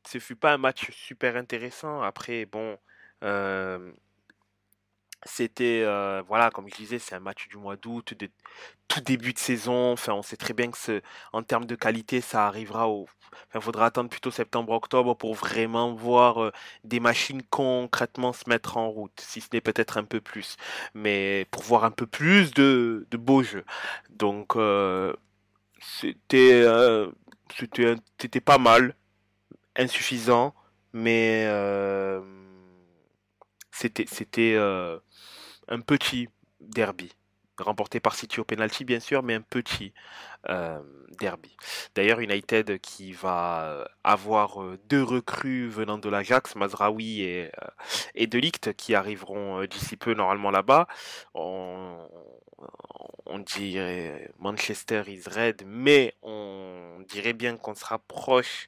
Ce fut pas un match super intéressant. Après, bon. euh, C'était, voilà, comme je disais, c'est un match du mois d'août, de tout début de saison. Enfin, on sait très bien que en termes de qualité, ça arrivera enfin, faudra attendre plutôt septembre-octobre pour vraiment voir des machines concrètement se mettre en route, si ce n'est peut-être un peu plus, mais pour voir un peu plus de beaux jeux. Donc, c'était, c'était pas mal, insuffisant, mais c'était un petit derby, remporté par City au penalty bien sûr, mais un petit euh, derby. D'ailleurs, United qui va avoir deux recrues venant de l'Ajax, Mazraoui et De Ligt, qui arriveront d'ici peu normalement là-bas. On, on dirait Manchester is red, mais on dirait bien qu'on se rapproche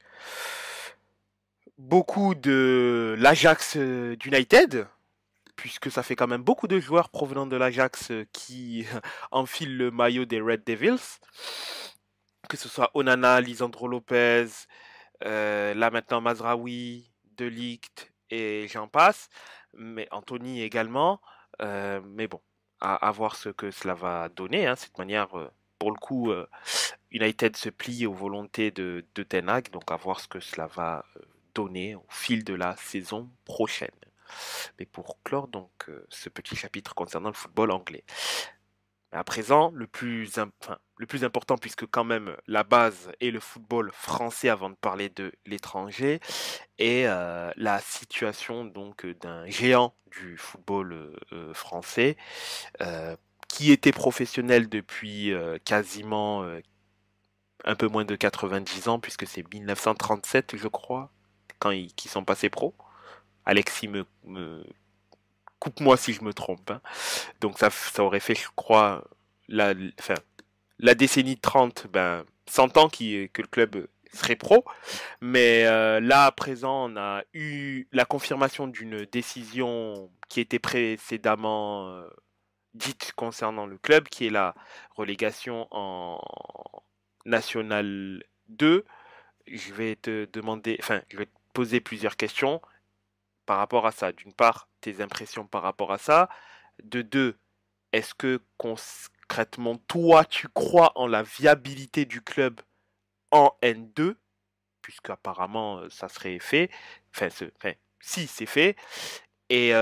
beaucoup de l'Ajax d'United, puisque ça fait quand même beaucoup de joueurs provenant de l'Ajax qui enfilent le maillot des Red Devils, que ce soit Onana, Lisandro Lopez, là maintenant Mazraoui, De Ligt et j'en passe, mais Anthony également. Mais bon, à voir ce que cela va donner, hein. Cette manière, pour le coup, United se plie aux volontés de Ten Hag, donc à voir ce que cela va donner au fil de la saison prochaine. Mais pour clore donc ce petit chapitre concernant le football anglais. À présent, le plus important, puisque quand même la base est le football français avant de parler de l'étranger, est la situation donc d'un géant du football français, euh, qui était professionnel depuis quasiment un peu moins de 90 ans, puisque c'est 1937, je crois, qu'ils sont passés pro. Alexis me coupe-moi si je me trompe, hein. Donc ça aurait fait, je crois, la, enfin, la décennie 30, 100 ans que le club serait pro. Mais là, à présent, on a eu la confirmation d'une décision qui était précédemment dite concernant le club, qui est la relégation en National 2. Je vais te demander, enfin, je vais te poser plusieurs questions par rapport à ça. D'une part, tes impressions par rapport à ça. De deux, est-ce que concrètement, toi, tu crois en la viabilité du club en N2, puisque apparemment ça serait fait, si c'est fait. Et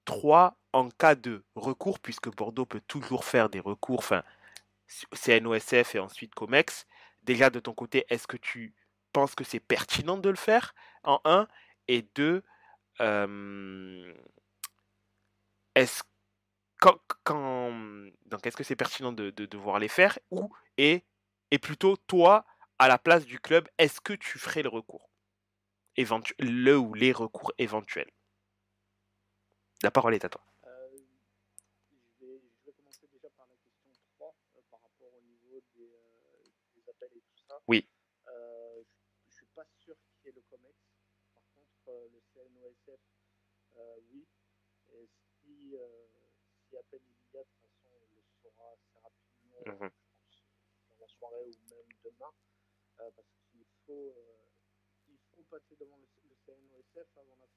trois, en cas de recours, puisque Bordeaux peut toujours faire des recours, CNOSF et ensuite Comex. Déjà de ton côté, est-ce que tu penses que c'est pertinent de le faire en un, et deux, euh, est-ce donc est-ce que c'est pertinent de devoir les faire, et plutôt toi à la place du club, est-ce que tu ferais le recours le ou les recours éventuels? La parole est à toi. Je vais commencer déjà par la question 3 par rapport au niveau des appels et tout ça. Oui. Je ne suis pas sûr qu'il y ait le COMEX. Par contre, le CNOSF, oui. Et si appel il y a, de toute façon, on le saura assez rapidement, je pense, dans la soirée ou même demain. Parce qu'il faut passer devant le CNOSF avant la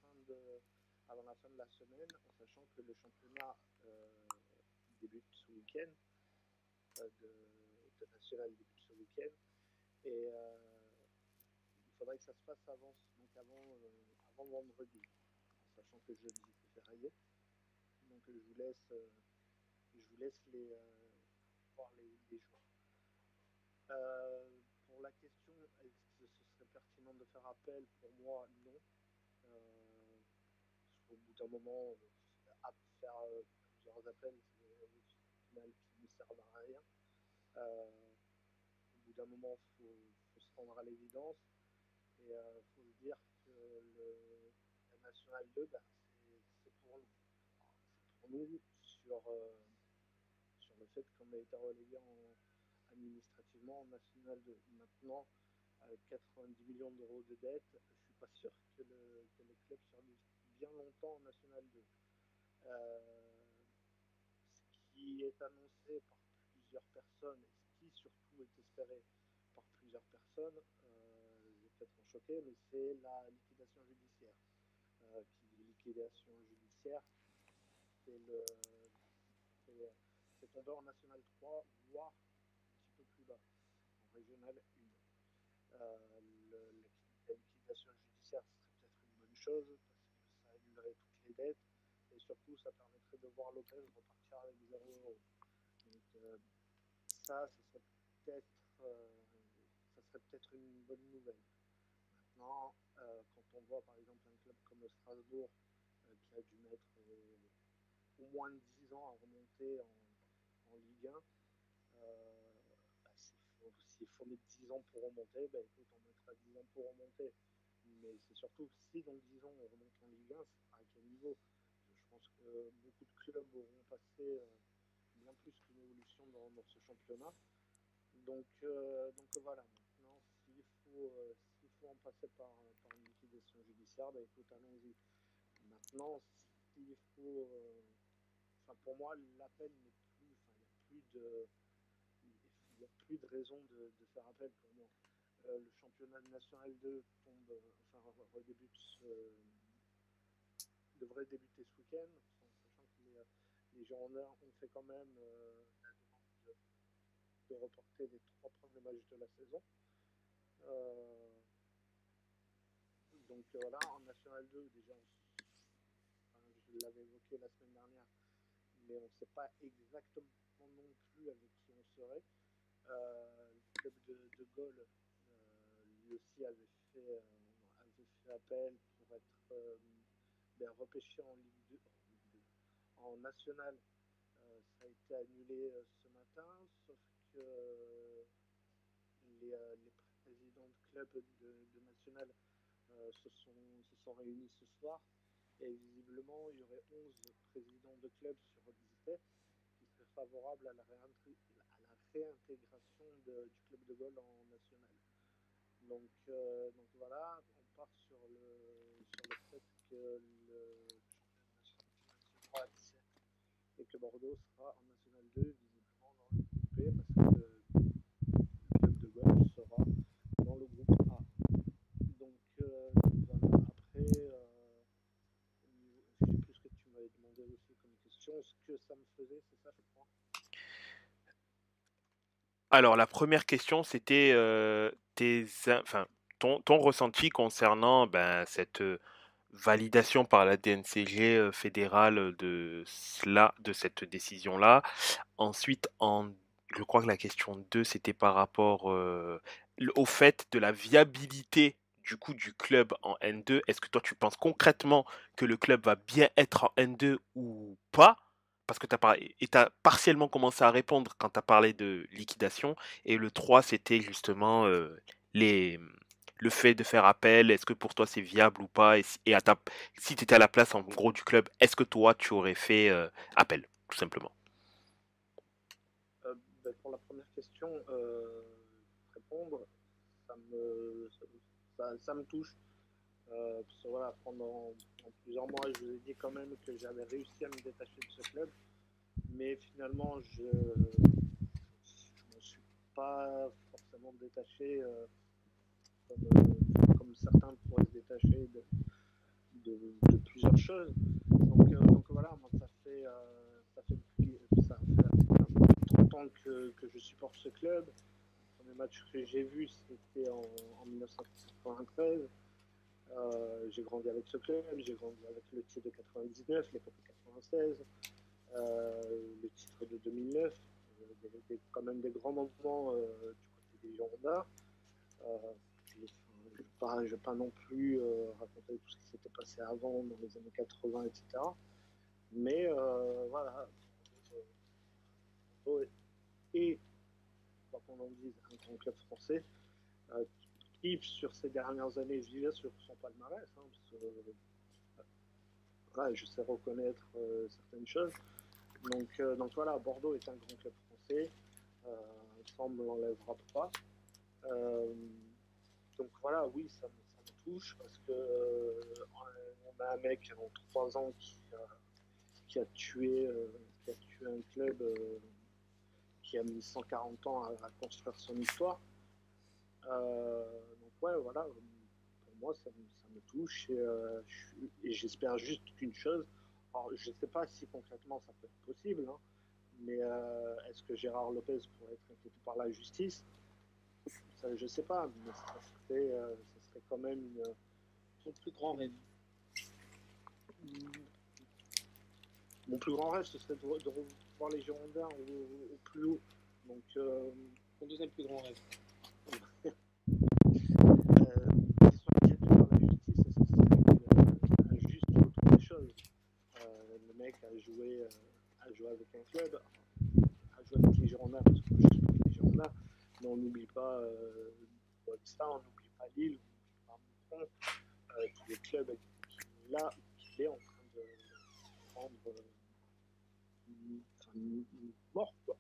fin de la semaine, en sachant que le championnat débute ce week-end, de national débute ce week-end, et il faudrait que ça se fasse avant vendredi, en sachant que jeudi c'est férié. Donc je vous laisse voir les joueurs. Pour la question, est-ce que ce serait pertinent de faire appel? Pour moi, non. Au bout d'un moment, faire plusieurs appels, c'est au final qui ne servent à rien. Au bout d'un moment, il faut se rendre à l'évidence, et il faut se dire que la National 2, c'est pour nous. C'est pour nous sur le fait qu'on a été relégué administrativement en National 2. Maintenant, avec 90 millions d'euros de dette, je ne suis pas sûr que le club survive bien longtemps en National 2. Ce qui est annoncé par plusieurs personnes, et ce qui surtout est espéré par plusieurs personnes, je vais peut-être en choquer, mais c'est la liquidation judiciaire. Qui dit liquidation judiciaire, c'est tombé en National 3, voire un petit peu plus bas, en Régional 1. La liquidation judiciaire serait peut-être une bonne chose, parce que ça annulerait toutes les dettes, et surtout ça permettrait de voir Lopez repartir avec 0 euros. Donc ça serait peut-être une bonne nouvelle. Maintenant, quand on voit par exemple un club comme Strasbourg, qui a dû mettre au moins 10 ans à remonter en Ligue 1, s'il faut mettre 10 ans pour remonter, écoute, on mettra 10 ans pour remonter. Mais c'est surtout que si dans 10 ans on remonte en Ligue 1, c'est à quel niveau? Je pense que beaucoup de clubs auront passé bien plus qu'une évolution dans ce championnat. Donc voilà, maintenant, s'il faut en passer par une liquidation judiciaire, écoute, allons-y. Maintenant, s'il faut... pour moi, l'appel n'est plus... Il n'y a plus de raison de faire appel pour moi. Le championnat national 2 devrait débuter ce week-end, sachant que les Girondins ont fait quand même la demande de reporter les 3 premiers matchs de la saison. Donc voilà, en National 2, déjà, je l'avais évoqué la semaine dernière, mais on ne sait pas exactement non plus avec qui on serait. Le club de Gaulle, lui aussi avait fait appel pour être repêché en Ligue 2, en National. Ça a été annulé ce matin, sauf que les présidents de club de National se sont réunis ce soir, et visiblement il y aurait 11 présidents de club sur 17 qui seraient favorables à la réintégration du club de Gaulle en National. Donc voilà, on part sur le fait que le championnat national se fera à 17 et que Bordeaux sera en National 2, visiblement dans le groupe B, parce que le club de Gaulle sera dans le groupe A. Donc voilà, après, je sais plus ce que tu m'avais demandé aussi comme question, ce que ça me faisait, c'est ça, je crois. Alors, la première question, c'était ton ressenti concernant cette validation par la DNCG fédérale de cette décision-là. Ensuite, je crois que la question 2, c'était par rapport au fait de la viabilité du coup du club en N2. Est-ce que toi, tu penses concrètement que le club va bien être en N2 ou pas? Parce que tu as partiellement commencé à répondre quand tu as parlé de liquidation. Et le 3, c'était justement les, le fait de faire appel. Est-ce que pour toi, c'est viable ou pas? Si tu étais à la place en gros du club, est-ce que toi, tu aurais fait appel, tout simplement? Pour la première question, répondre, ça me touche. Parce que voilà, pendant plusieurs mois, je vous ai dit quand même que j'avais réussi à me détacher de ce club, mais finalement, je m'en suis pas forcément détaché comme certains pourraient se détacher de plusieurs choses. Donc voilà, moi ça fait 30 ans que je supporte ce club. Le premier match que j'ai vu, c'était en 1993. J'ai grandi avec ce club, j'ai grandi avec le titre de 99, l'époque de 96, le titre de 2009. Il y avait quand même des grands moments du côté des Girondins. Je ne vais pas non plus raconter tout ce qui s'était passé avant, dans les années 80, etc. Mais voilà, et quoi qu'on en dise, un grand club français qui, sur ces dernières années, je dirais sur son palmarès, parce que voilà, je sais reconnaître certaines choses, Donc voilà, Bordeaux est un grand club français. Ça, on ne me l'enlèvera pas. Donc voilà, oui, ça me touche parce que on a un mec en 3 ans qui a tué un club qui a mis 140 ans à construire son histoire. Donc ouais, voilà, pour moi, ça me touche et j'espère juste qu'une chose. Alors, je ne sais pas si concrètement ça peut être possible, hein, mais est-ce que Gérard Lopez pourrait être inquiété par la justice? Ça, je ne sais pas, mais ça serait quand même Son plus grand rêve. Mon plus grand rêve, ce serait de revoir les Girondins au plus haut. Donc, Son deuxième plus grand rêve. Ils sont inquiétés par la justice, ça serait un juste retour des choses. Le mec a joué avec un club, a joué avec les Girondins, parce que je suis avec les Girondins, mais on n'oublie pas ça, on n'oublie pas Lille, on n'oublie pas Montron, tous les clubs qu'il est en train de rendre mort, quoi.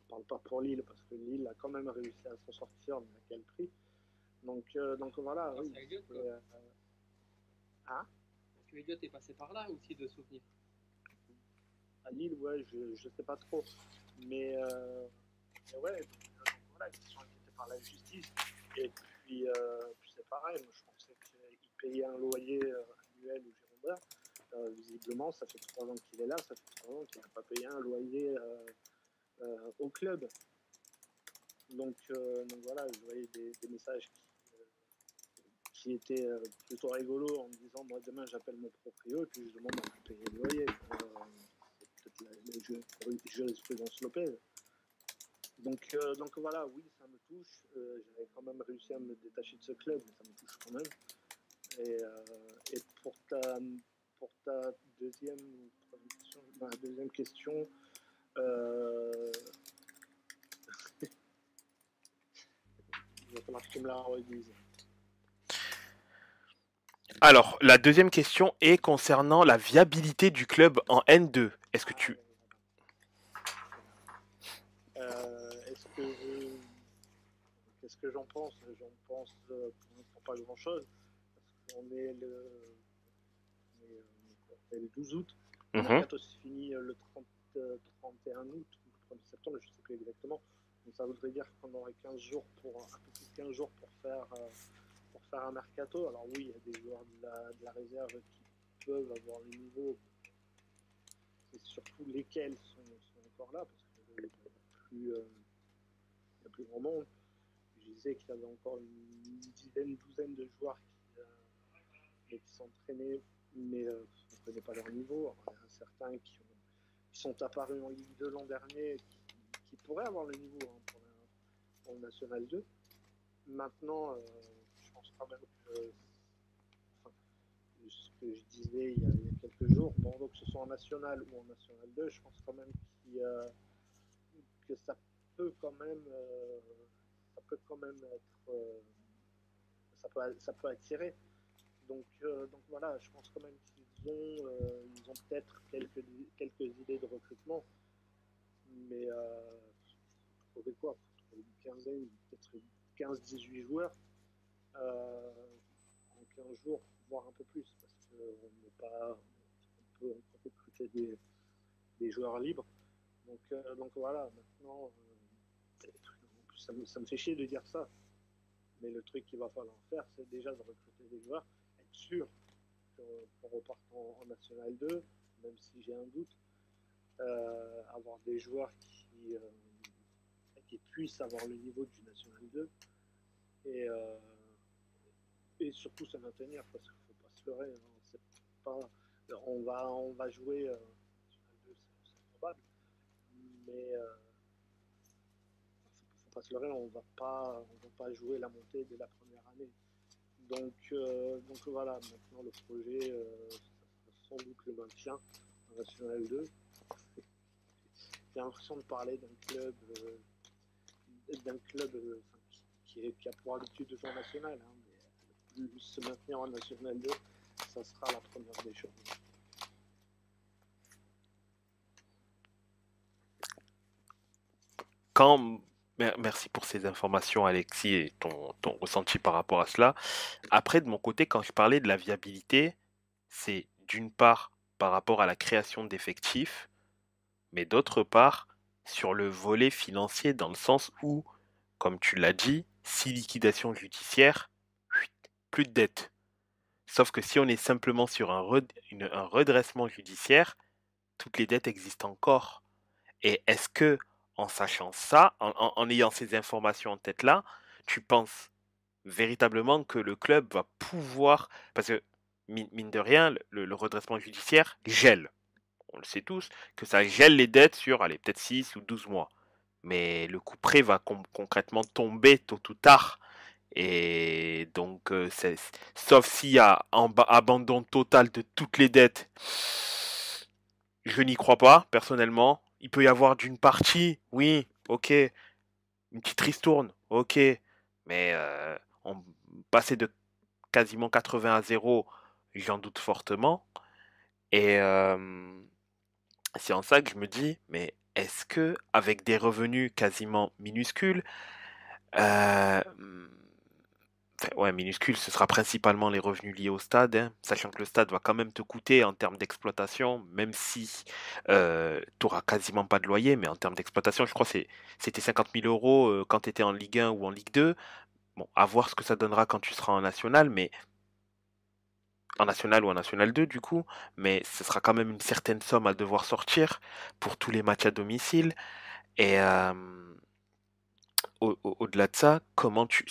On parle pas pour Lille, parce que Lille a quand même réussi à s'en sortir, mais à quel prix? Donc voilà, oui. Hein? Que Elliott est passé par là aussi, de souvenir. À Lille, ouais, je sais pas trop. Mais ouais, voilà, ils sont inquiétés par la justice. Et puis c'est pareil, moi, je pensais qu'il payait un loyer annuel au Girondins. Visiblement, ça fait 3 ans qu'il est là, ça fait 3 ans qu'il n'a pas payé un loyer au club. Donc voilà, je voyais des messages qui étaient plutôt rigolos en me disant, moi demain j'appelle mon proprio et puis je demande à payer le loyer. C'est peut-être la jurisprudence Lopez. Donc voilà, oui, ça me touche. J'avais quand même réussi à me détacher de ce club, mais ça me touche quand même. Et pour ta deuxième question, il va falloir que tu me la redises. Alors, la deuxième question est concernant la viabilité du club en N2. Est-ce que tu... Qu'est-ce que j'en pense? J'en pense pas grand-chose, parce qu'on est le 12 août. Le mercato se finit le 31 août, ou le 1er septembre, je ne sais plus exactement. Donc ça voudrait dire qu'on aurait un peu plus de 15 jours pour faire un mercato. Alors oui, il y a des joueurs de la réserve qui peuvent avoir le niveau. C'est surtout lesquels sont encore là, parce qu'il n'y a plus grand monde. Je disais qu'il y avait encore une douzaine de joueurs qui s'entraînaient, mais on ne connaît pas leur niveau. Alors, il y en a certains qui sont apparus en Ligue 2 l'an dernier, qui pourraient avoir le niveau pour le National 2. Maintenant, je pense quand même que, ce que je disais il y a quelques jours, bon, donc que ce soit en National ou en National 2, je pense quand même que ça peut quand même être, ça peut attirer. Donc voilà, je pense quand même qu'ils ont peut-être quelques idées de recrutement, mais faut trouver quoi? Faut trouver une quinzaine, peut-être 15-18 joueurs en 15 jours, voire un peu plus, parce qu'on peut recruter des joueurs libres. Donc voilà, maintenant, ça me fait chier de dire ça, mais le truc qu'il va falloir faire, c'est déjà de recruter des joueurs, être sûr qu'on reparte en National 2, même si j'ai un doute, avoir des joueurs qui puissent avoir le niveau du National 2 et surtout se maintenir, parce qu'il ne faut pas se leurrer, hein, c'est pas, on va jouer National 2, c'est probable, mais faut pas se leurrer, on va pas jouer la montée dès la première année. Donc voilà, maintenant le projet, ça sera sans doute le maintien en National 2. J'ai l'impression de parler d'un club qui a pour habitude de jouer en National, hein, mais se maintenir en National 2, ça sera la première des choses. quand... Merci pour ces informations, Alexis, et ton ressenti par rapport à cela. Après, de mon côté, quand je parlais de la viabilité, c'est d'une part par rapport à la création d'effectifs, mais d'autre part sur le volet financier, dans le sens où, comme tu l'as dit, si liquidation judiciaire, plus de dette. Sauf que si on est simplement sur un redressement judiciaire, toutes les dettes existent encore. Et est-ce que, en sachant ça, en ayant ces informations en tête là, tu penses véritablement que le club va pouvoir... Parce que, mine de rien, le redressement judiciaire gèle. On le sait tous, que ça gèle les dettes sur, allez, peut-être 6 ou 12 mois. Mais le coup près va concrètement tomber tôt ou tard. Et donc, sauf s'il y a abandon total de toutes les dettes, je n'y crois pas, personnellement. Il peut y avoir d'une partie, oui, ok, une petite ristourne, ok, mais passer de quasiment 80 à 0, j'en doute fortement. Et c'est en ça que je me dis, mais est-ce que, avec des revenus quasiment minuscules, euh, enfin, ouais, minuscule, ce sera principalement les revenus liés au stade, hein, sachant que le stade va quand même te coûter en termes d'exploitation, même si tu n'auras quasiment pas de loyer, mais en termes d'exploitation, je crois que c'était 50 000 euros quand tu étais en Ligue 1 ou en Ligue 2. Bon, à voir ce que ça donnera quand tu seras en national, mais en national ou en national 2 du coup, mais ce sera quand même une certaine somme à devoir sortir pour tous les matchs à domicile. Et au-delà de ça, comment tu...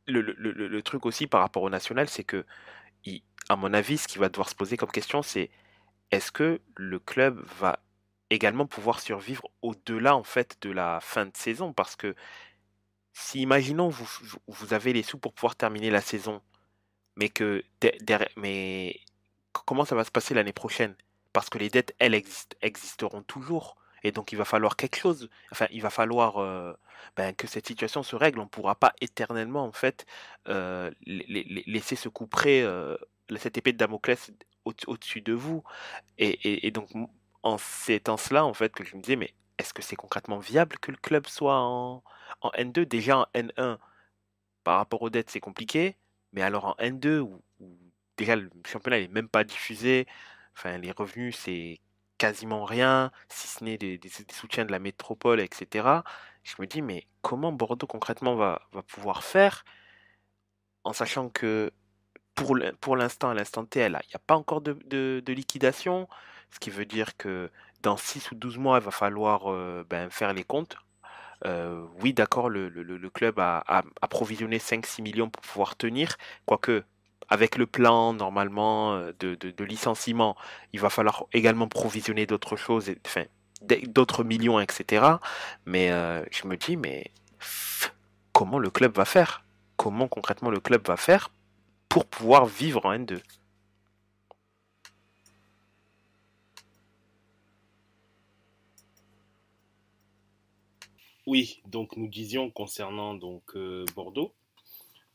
le truc aussi par rapport au national, c'est que à mon avis, ce qui va devoir se poser comme question, c'est est-ce que le club va également pouvoir survivre au-delà en fait de la fin de saison? Parce que si, imaginons, vous avez les sous pour pouvoir terminer la saison, mais que mais comment ça va se passer l'année prochaine? Parce que les dettes, elles existeront toujours. Et donc il va falloir quelque chose. Enfin, il va falloir que cette situation se règle. On ne pourra pas éternellement en fait laisser ce coup près, cette épée de Damoclès au-dessus de vous. Et donc en ces temps-là, en fait, que je me disais, mais est-ce que c'est concrètement viable que le club soit en N2? Déjà en N1, par rapport aux dettes, c'est compliqué. Mais alors en N2, où déjà le championnat n'est même pas diffusé, enfin les revenus c'est quasiment rien, si ce n'est des soutiens de la métropole, etc. Je me dis, mais comment Bordeaux concrètement va pouvoir faire en sachant que pour l'instant, à l'instant T, il n'y a pas encore de liquidation, ce qui veut dire que dans 6 ou 12 mois, il va falloir faire les comptes. Oui, d'accord, le club a provisionné 5-6 millions pour pouvoir tenir, quoique avec le plan normalement de licenciement, il va falloir également provisionner d'autres choses, enfin, d'autres millions, etc. Mais je me dis, mais comment le club va faire? Comment concrètement le club va faire pour pouvoir vivre en N2? Oui, donc nous disions concernant Bordeaux.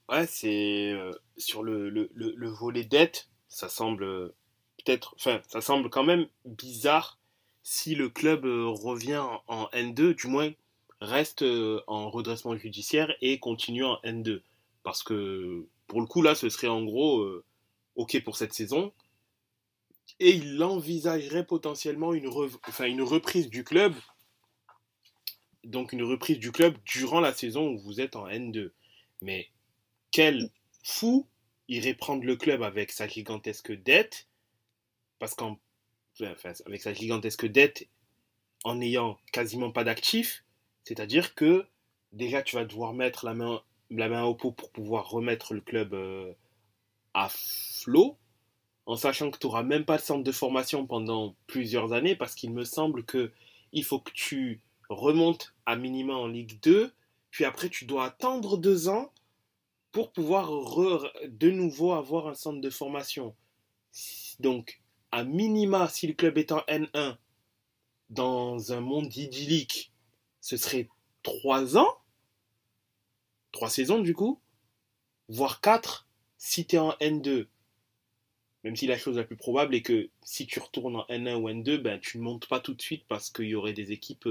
Ouais, c'est sur le volet dette, ça semble enfin, ça semble quand même bizarre si le club revient en N2, du moins reste en redressement judiciaire et continue en N2. Parce que pour le coup, là, ce serait en gros OK pour cette saison. Et il envisagerait potentiellement une reprise du club, donc une reprise du club durant la saison où vous êtes en N2. Mais quel fou irait prendre le club avec sa gigantesque dette, parce avec sa gigantesque dette en n'ayant quasiment pas d'actifs, c'est-à-dire que déjà tu vas devoir mettre la main au pot pour pouvoir remettre le club à flot, en sachant que tu n'auras même pas de centre de formation pendant plusieurs années, parce qu'il me semble que il faut que tu remontes à minima en Ligue 2, puis après tu dois attendre 2 ans pour pouvoir de nouveau avoir un centre de formation. Donc, à minima, si le club est en N1, dans un monde idyllique, ce serait 3 ans, 3 saisons du coup, voire 4 si tu es en N2. Même si la chose la plus probable est que si tu retournes en N1 ou N2, ben, tu ne montes pas tout de suite parce qu'il y aurait des équipes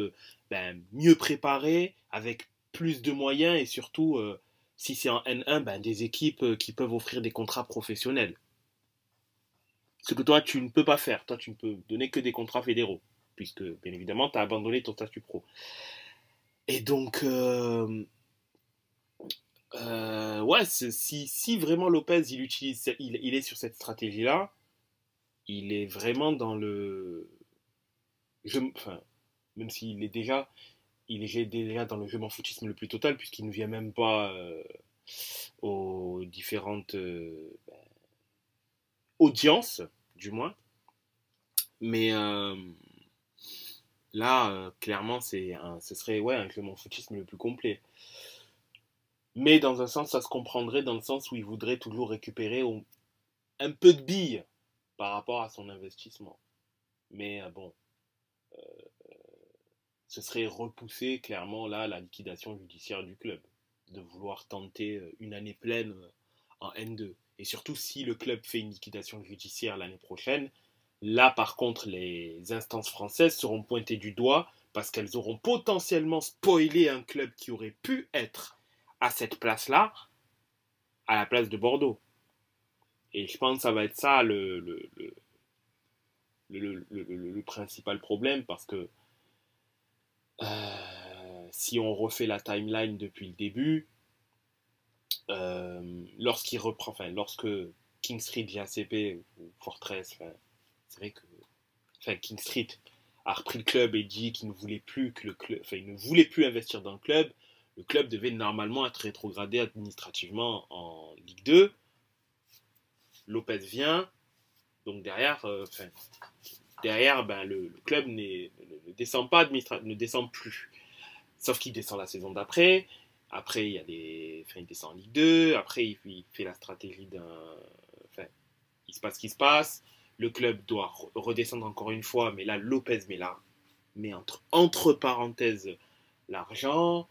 ben, mieux préparées, avec plus de moyens et surtout, si c'est en N1, ben, des équipes qui peuvent offrir des contrats professionnels. Ce que toi, tu ne peux pas faire. Toi, tu ne peux donner que des contrats fédéraux, puisque, bien évidemment, tu as abandonné ton statut pro. Et donc, ouais, si vraiment Lopez, il est sur cette stratégie-là, il est vraiment dans le... enfin, même s'il est déjà, il est déjà dans le je m'en foutisme le plus total, puisqu'il ne vient même pas aux différentes audiences, du moins. Mais là, clairement, ce serait ouais, un je m'en foutisme le plus complet. Mais dans un sens, ça se comprendrait dans le sens où il voudrait toujours récupérer un peu de billes par rapport à son investissement. Mais bon, ce serait repousser clairement là la liquidation judiciaire du club, de vouloir tenter une année pleine en N2. Et surtout si le club fait une liquidation judiciaire l'année prochaine, là par contre les instances françaises seront pointées du doigt parce qu'elles auront potentiellement spoilé un club qui aurait pu être à cette place-là, à la place de Bordeaux. Et je pense que ça va être ça le principal problème parce que si on refait la timeline depuis le début, lorsque King Street GACP ou Fortress, c'est vrai que King Street a repris le club et dit qu'il ne voulait plus que le club, il ne voulait plus investir dans le club. Le club devait normalement être rétrogradé administrativement en Ligue 2. Lopez vient, donc derrière, ben, le club ne descend pas ne descend plus. Sauf qu'il descend la saison d'après. Après, il descend en Ligue 2. Après, il fait la stratégie il se passe ce qui se passe. Le club doit redescendre encore une fois, mais là, Lopez met entre parenthèses l'argent.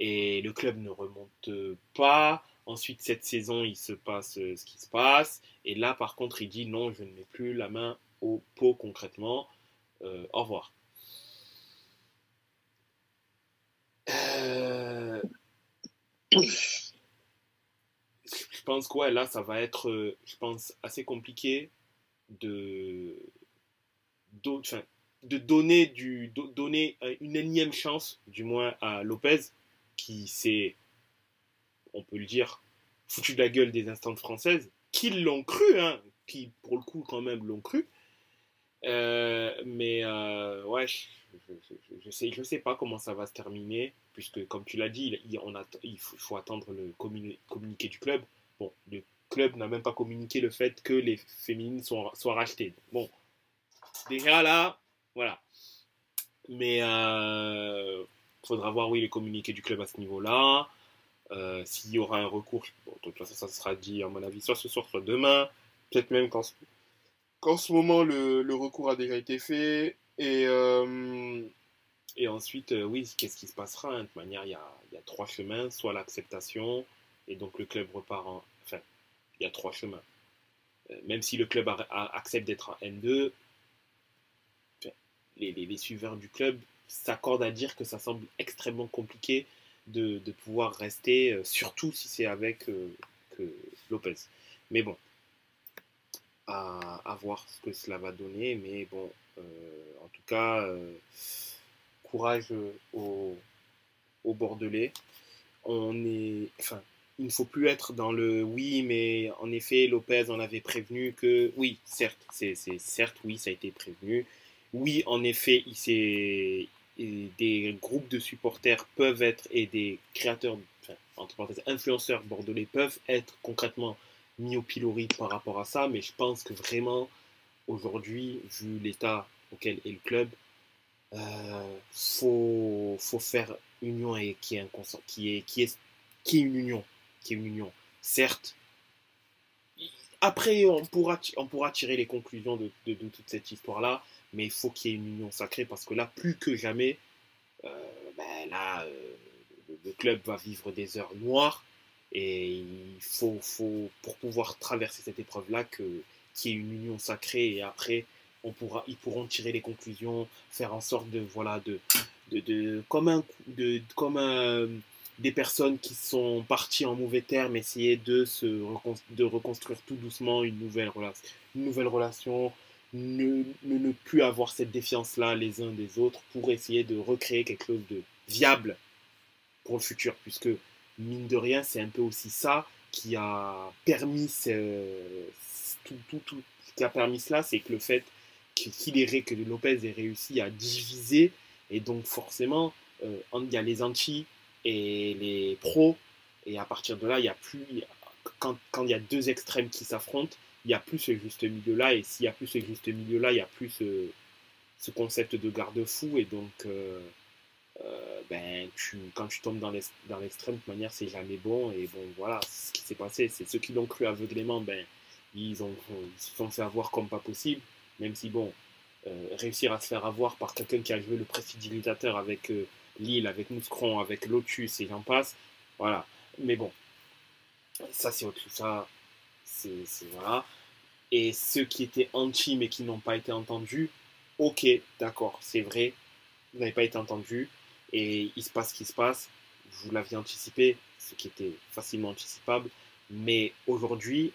Et le club ne remonte pas. Ensuite, cette saison, il se passe ce qui se passe. Et là, par contre, il dit non, je ne mets plus la main au pot concrètement. Au revoir. Je pense que ouais, là, ça va être, je pense, assez compliqué de, de donner, donner une énième chance, du moins à Lopez, qui s'est, on peut le dire, foutu de la gueule des instances françaises, qui l'ont cru, hein, qui pour le coup quand même l'ont cru. Mais ouais, je sais pas comment ça va se terminer, puisque comme tu l'as dit, il faut attendre le communiqué du club. Bon, le club n'a même pas communiqué le fait que les féminines soient rachetées. Bon, déjà là, voilà. Mais faudra voir, oui, les communiqués du club à ce niveau-là. S'il y aura un recours, bon, de toute façon, ça sera dit, à mon avis, soit ce soir, soit demain. Peut-être même qu'en ce moment, le recours a déjà été fait. Et ensuite, oui, qu'est-ce qui se passera hein. De toute manière, il y a trois chemins. Soit l'acceptation, et donc le club repart en... Enfin, il y a trois chemins. Même si le club accepte d'être en N2, les suiveurs du club s'accordent à dire que ça semble extrêmement compliqué de pouvoir rester, surtout si c'est avec que Lopez. Mais bon, à voir ce que cela va donner. Mais bon, en tout cas, courage aux Bordelais. Enfin, il ne faut plus être dans le oui, mais en effet, Lopez en avait prévenu que oui, certes, certes, oui, ça a été prévenu. Oui, en effet, des groupes de supporters peuvent être et des créateurs, enfin, entre parenthèses, influenceurs bordelais peuvent être concrètement mis au pilori par rapport à ça, mais je pense que vraiment, aujourd'hui, vu l'état auquel est le club, faut faire union et qui est un consent, qui est une union, qui est une union. Certes, après on pourra tirer les conclusions de toute cette histoire-là, mais il faut qu'il y ait une union sacrée parce que là, plus que jamais, ben là, le club va vivre des heures noires et il faut pour pouvoir traverser cette épreuve-là qu'il qu'il y ait une union sacrée et après, ils pourront tirer les conclusions, faire en sorte de, voilà, comme des personnes qui sont parties en mauvais termes, essayer de reconstruire tout doucement une nouvelle relation, ne plus avoir cette défiance-là les uns des autres pour essayer de recréer quelque chose de viable pour le futur, puisque mine de rien, c'est un peu aussi ça qui a permis qui a permis cela, c'est que le fait que Lopez ait réussi à diviser, et donc forcément, il y a les anti et les pros, et à partir de là, il y a plus, quand il y a deux extrêmes qui s'affrontent, il n'y a plus ce juste milieu-là, et s'il n'y a plus ce juste milieu-là, il n'y a plus ce concept de garde-fou, et donc quand tu tombes dans l'extrême, de toute manière, c'est jamais bon. Et bon, voilà, ce qui s'est passé. C'est ceux qui l'ont cru aveuglément, ils se sont fait avoir comme pas possible. Même si, bon, réussir à se faire avoir par quelqu'un qui a joué le prestidigitateur avec Lille, avec Mouscron, avec Lotus et j'en passe. Voilà. Mais bon, ça, c'est autre chose. Ça, voilà. Et ceux qui étaient anti mais qui n'ont pas été entendus, ok, d'accord, c'est vrai, vous n'avez pas été entendus. Et il se passe ce qui se passe. Vous l'aviez anticipé, ce qui était facilement anticipable. Mais aujourd'hui,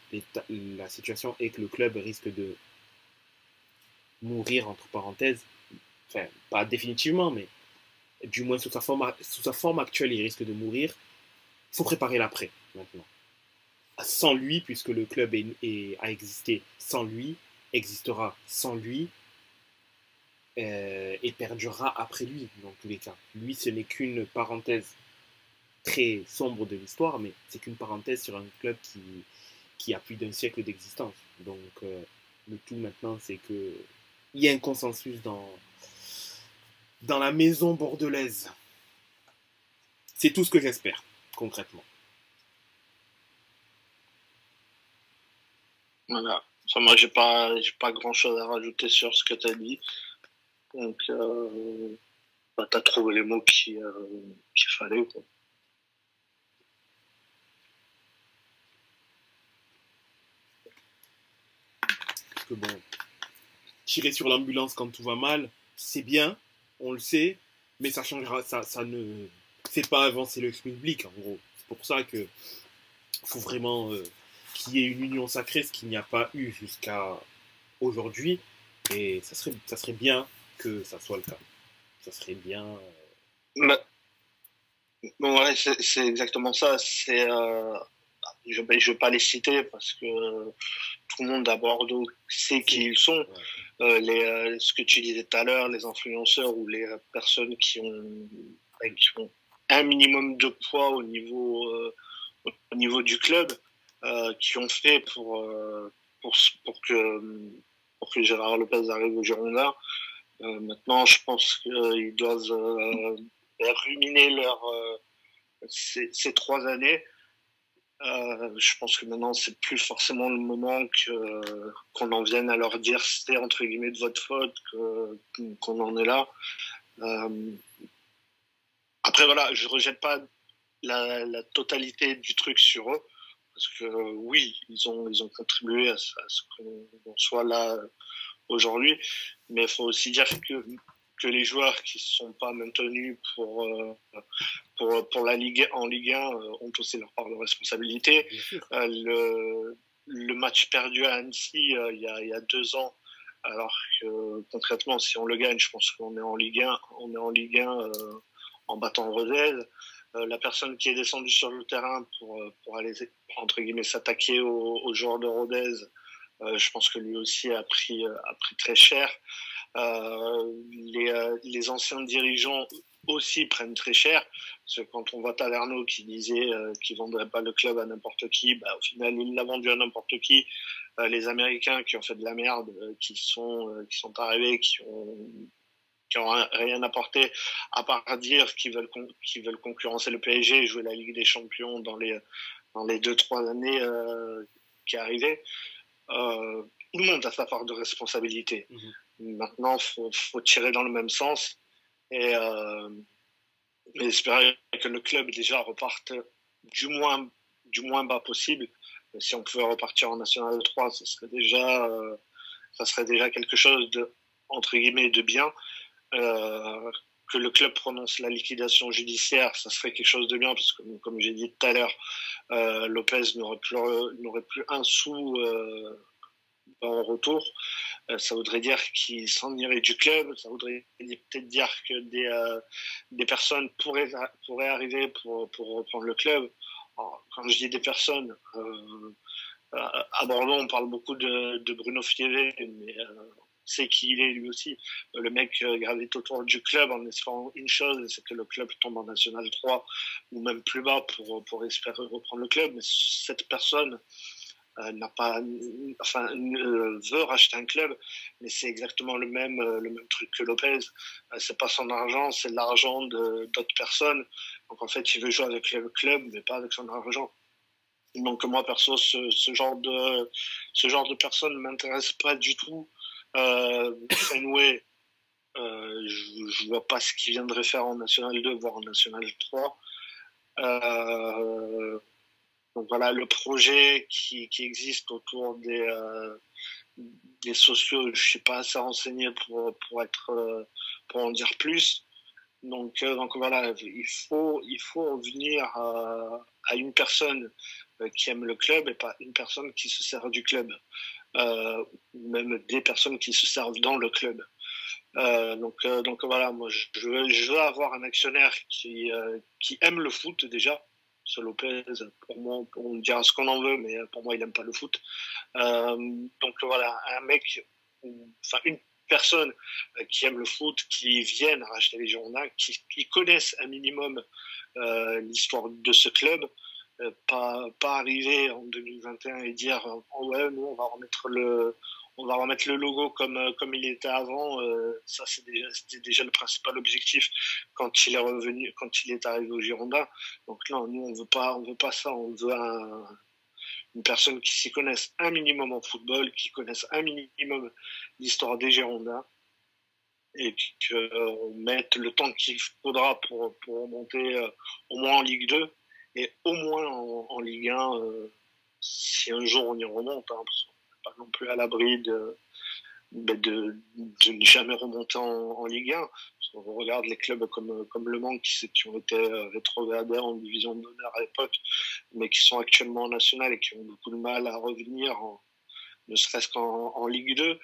la situation est que le club risque de mourir, entre parenthèses. Enfin, pas définitivement, mais du moins sous sa forme actuelle, il risque de mourir. Il faut préparer l'après, maintenant. Sans lui, puisque le club a existé sans lui, existera sans lui, et perdurera après lui, dans tous les cas. Lui, ce n'est qu'une parenthèse très sombre de l'histoire, mais c'est qu'une parenthèse sur un club qui a plus d'un siècle d'existence. Donc, le tout maintenant, c'est qu'il y a un consensus dans la maison bordelaise. C'est tout ce que j'espère, concrètement. Voilà. Enfin, moi, j'ai pas grand-chose à rajouter sur ce que tu as dit. Donc, tu as trouvé les mots qu'il fallait, quoi. Parce que bon, tirer sur l'ambulance quand tout va mal, c'est bien, on le sait, mais ça changera, ça ne fait pas avancer le public, en gros. C'est pour ça que faut vraiment qu'il y ait une union sacrée, ce qu'il n'y a pas eu jusqu'à aujourd'hui. Et ça serait bien que ça soit le cas. Ça serait bien. Bon, ouais, c'est exactement ça. Je vais pas les citer parce que tout le monde à Bordeaux sait qui ils sont. Ouais. Ce que tu disais tout à l'heure, les influenceurs ou les personnes qui ont un minimum de poids au niveau du club, qui ont fait pour que Gérard Lopez arrive au Girondins. Maintenant, je pense qu'ils doivent ruminer ces 3 années. Je pense que maintenant, c'est plus forcément le moment qu'on en vienne à leur dire c'était entre guillemets de votre faute qu'on en est là. Après, voilà, je rejette pas la totalité du truc sur eux. Parce que oui, ils ont contribué à ce qu'on soit là aujourd'hui. Mais il faut aussi dire que les joueurs qui ne sont pas maintenus pour la Ligue en Ligue 1 ont aussi leur part de responsabilité. Le match perdu à Annecy il y a 2 ans, alors que concrètement, si on le gagne, je pense qu'on est en Ligue 1, en battant Rodez. La personne qui est descendue sur le terrain pour aller entre guillemets s'attaquer aux joueurs de Rodez, je pense que lui aussi a pris très cher. Les anciens dirigeants aussi prennent très cher, parce que quand on voit Taverneau qui disait qu'il vendrait pas le club à n'importe qui, au final il l'a vendu à n'importe qui. Les Américains qui ont fait de la merde, qui sont arrivés, qui ont rien apporté à part dire qu'ils veulent concurrencer le PSG et jouer la Ligue des Champions dans les 2-3 années qui arrivaient. Tout le monde a sa part de responsabilité. Maintenant, faut tirer dans le même sens et espérer que le club déjà reparte du moins bas possible, Si on pouvait repartir en National 3, ça serait déjà quelque chose de, entre guillemets, de bien. Que le club prononce la liquidation judiciaire, ça serait quelque chose de bien, parce que, comme j'ai dit tout à l'heure, Lopez n'aurait plus un sou en retour. Ça voudrait dire qu'il s'en irait du club. Ça voudrait peut-être dire que des personnes pourraient arriver pour reprendre le club. Alors, quand je dis des personnes, à Bordeaux, on parle beaucoup de Bruno Fievé, mais c'est qui il est lui aussi. Le mec gravite autour du club en espérant une chose, c'est que le club tombe en National 3 ou même plus bas pour espérer reprendre le club. Mais cette personne n'a pas, enfin, veut racheter un club, mais c'est exactement le même truc que Lopez. C'est pas son argent, c'est l'argent d'autres personnes. Donc en fait, il veut jouer avec le club, mais pas avec son argent. Donc moi perso, ce genre de personne m'intéresse pas du tout. Fenway, je vois pas ce qu'il viendrait faire en National 2, voire en National 3. Donc voilà, le projet qui existe autour des sociaux, je suis pas assez renseigné pour en dire plus. Donc voilà, il faut revenir à une personne qui aime le club et pas une personne qui se sert du club, même des personnes qui se servent dans le club. Donc voilà, moi je veux avoir un actionnaire qui aime le foot déjà. Ce Lopez, pour moi, on dira ce qu'on en veut, mais pour moi, il n'aime pas le foot. Donc voilà, un mec, enfin une personne qui aime le foot, qui vienne racheter les Girondins, qui connaissent un minimum l'histoire de ce club, pas arriver en 2021 et dire oh ouais, nous on va remettre le logo comme il était avant. Ça c'était déjà le principal objectif quand il est revenu, quand il est arrivé au Girondins. Donc non, nous on veut pas ça, on veut une personne qui s'y connaisse un minimum en football, qui connaisse un minimum l'histoire des Girondins, et qu'on mette le temps qu'il faudra pour monter au moins en Ligue 2 et au moins en Ligue 1 si un jour on y remonte, hein, parce qu'on n'est pas non plus à l'abri de ne jamais remonter en Ligue 1. Parce qu'on regarde les clubs comme Le Mans qui ont été rétrogradés en division d'honneur à l'époque, mais qui sont actuellement en national et qui ont beaucoup de mal à revenir, ne serait-ce qu'en Ligue 2.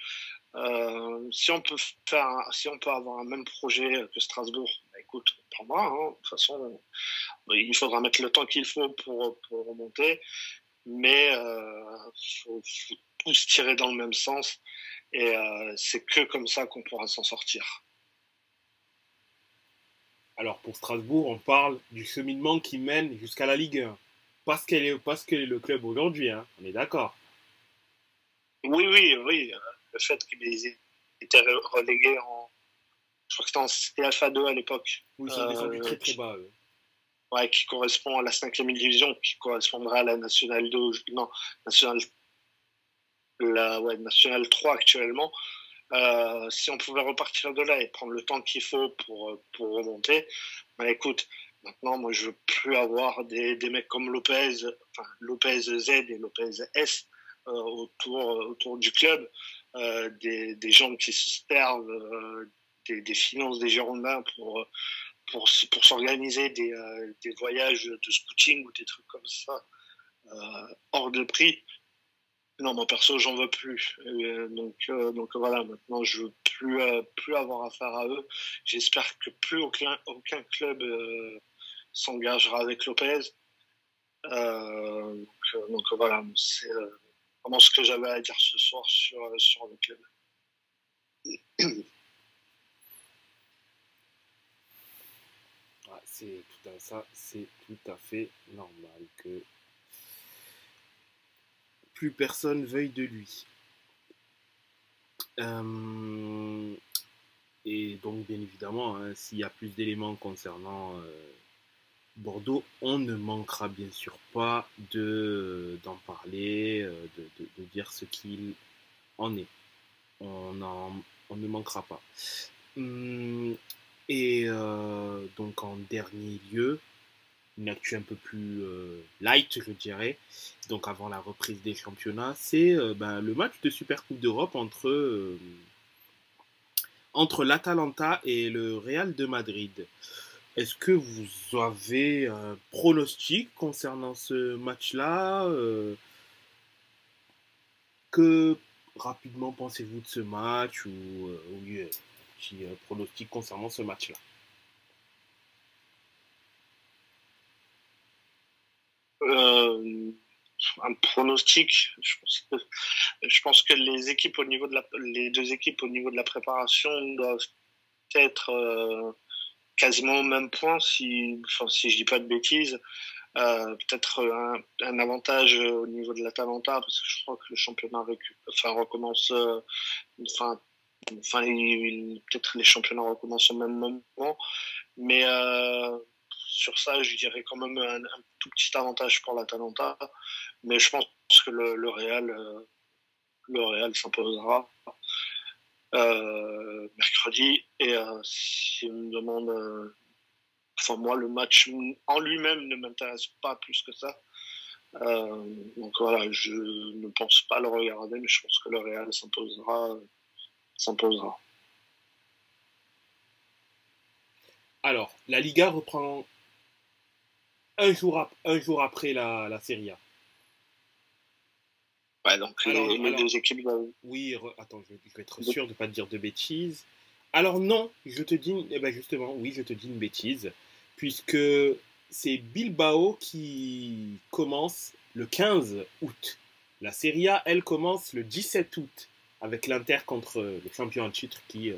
Si on peut avoir un même projet que Strasbourg, bah écoute, on prendra. Hein. De toute façon, il faudra mettre le temps qu'il faut pour remonter, mais faut tous tirer dans le même sens, et c'est que comme ça qu'on pourra s'en sortir. Alors pour Strasbourg, on parle du cheminement qui mène jusqu'à la Ligue 1. Parce qu'elle est le club aujourd'hui, hein, on est d'accord. Oui. Le fait qu'ils étaient relégués je crois que c'était Alpha 2 à l'époque. Oui, ils sont descendus très très bas. Ouais, qui correspond à la 5e division, qui correspondra à la National 2, non, National 3 actuellement. Si on pouvait repartir de là et prendre le temps qu'il faut pour remonter, bah écoute, maintenant, moi, je veux plus avoir des mecs comme Lopez Z et Lopez S autour du club, des gens qui se servent des finances des Girondins pour s'organiser des voyages de scouting ou des trucs comme ça hors de prix. Non, moi perso, j'en veux plus. Donc voilà, maintenant je veux plus avoir affaire à eux. J'espère que plus aucun club s'engagera avec Lopez. Donc voilà, c'est vraiment ce que j'avais à dire ce soir sur le club. C'est tout à fait normal que plus personne veuille de lui. Et donc, bien évidemment, hein, s'il y a plus d'éléments concernant Bordeaux, on ne manquera bien sûr pas d'en parler, de dire ce qu'il en est. On ne manquera pas. Et donc, en dernier lieu, une actu un peu plus light, je dirais, donc avant la reprise des championnats, c'est le match de Super Coupe d'Europe entre l'Atalanta et le Real de Madrid. Est-ce que vous avez un pronostic concernant ce match-là Que rapidement pensez-vous de ce match ou oui, petit pronostic concernant ce match-là? Euh, un pronostic, je pense que les deux équipes au niveau de la préparation doivent être quasiment au même point, si je dis pas de bêtises. Peut-être un avantage au niveau de l'Atalanta, parce que je crois que le championnat recommence, peut-être les championnats recommencent au même moment, mais sur ça, je dirais quand même un tout petit avantage pour l'Atalanta, mais je pense que le Real s'imposera mercredi, et si on me demande, moi, le match en lui-même ne m'intéresse pas plus que ça. Donc voilà, je ne pense pas le regarder, mais je pense que le Real s'imposera. Alors, la Liga reprend un jour après la Serie A. Ouais, donc les deux équipes doivent... Oui, attends, je vais être sûr de ne pas te dire de bêtises. Alors non, je te dis, justement, oui, je te dis une bêtise, puisque c'est Bilbao qui commence le 15 août. La Serie A, elle, commence le 17 août, avec l'Inter contre le champion en titre qui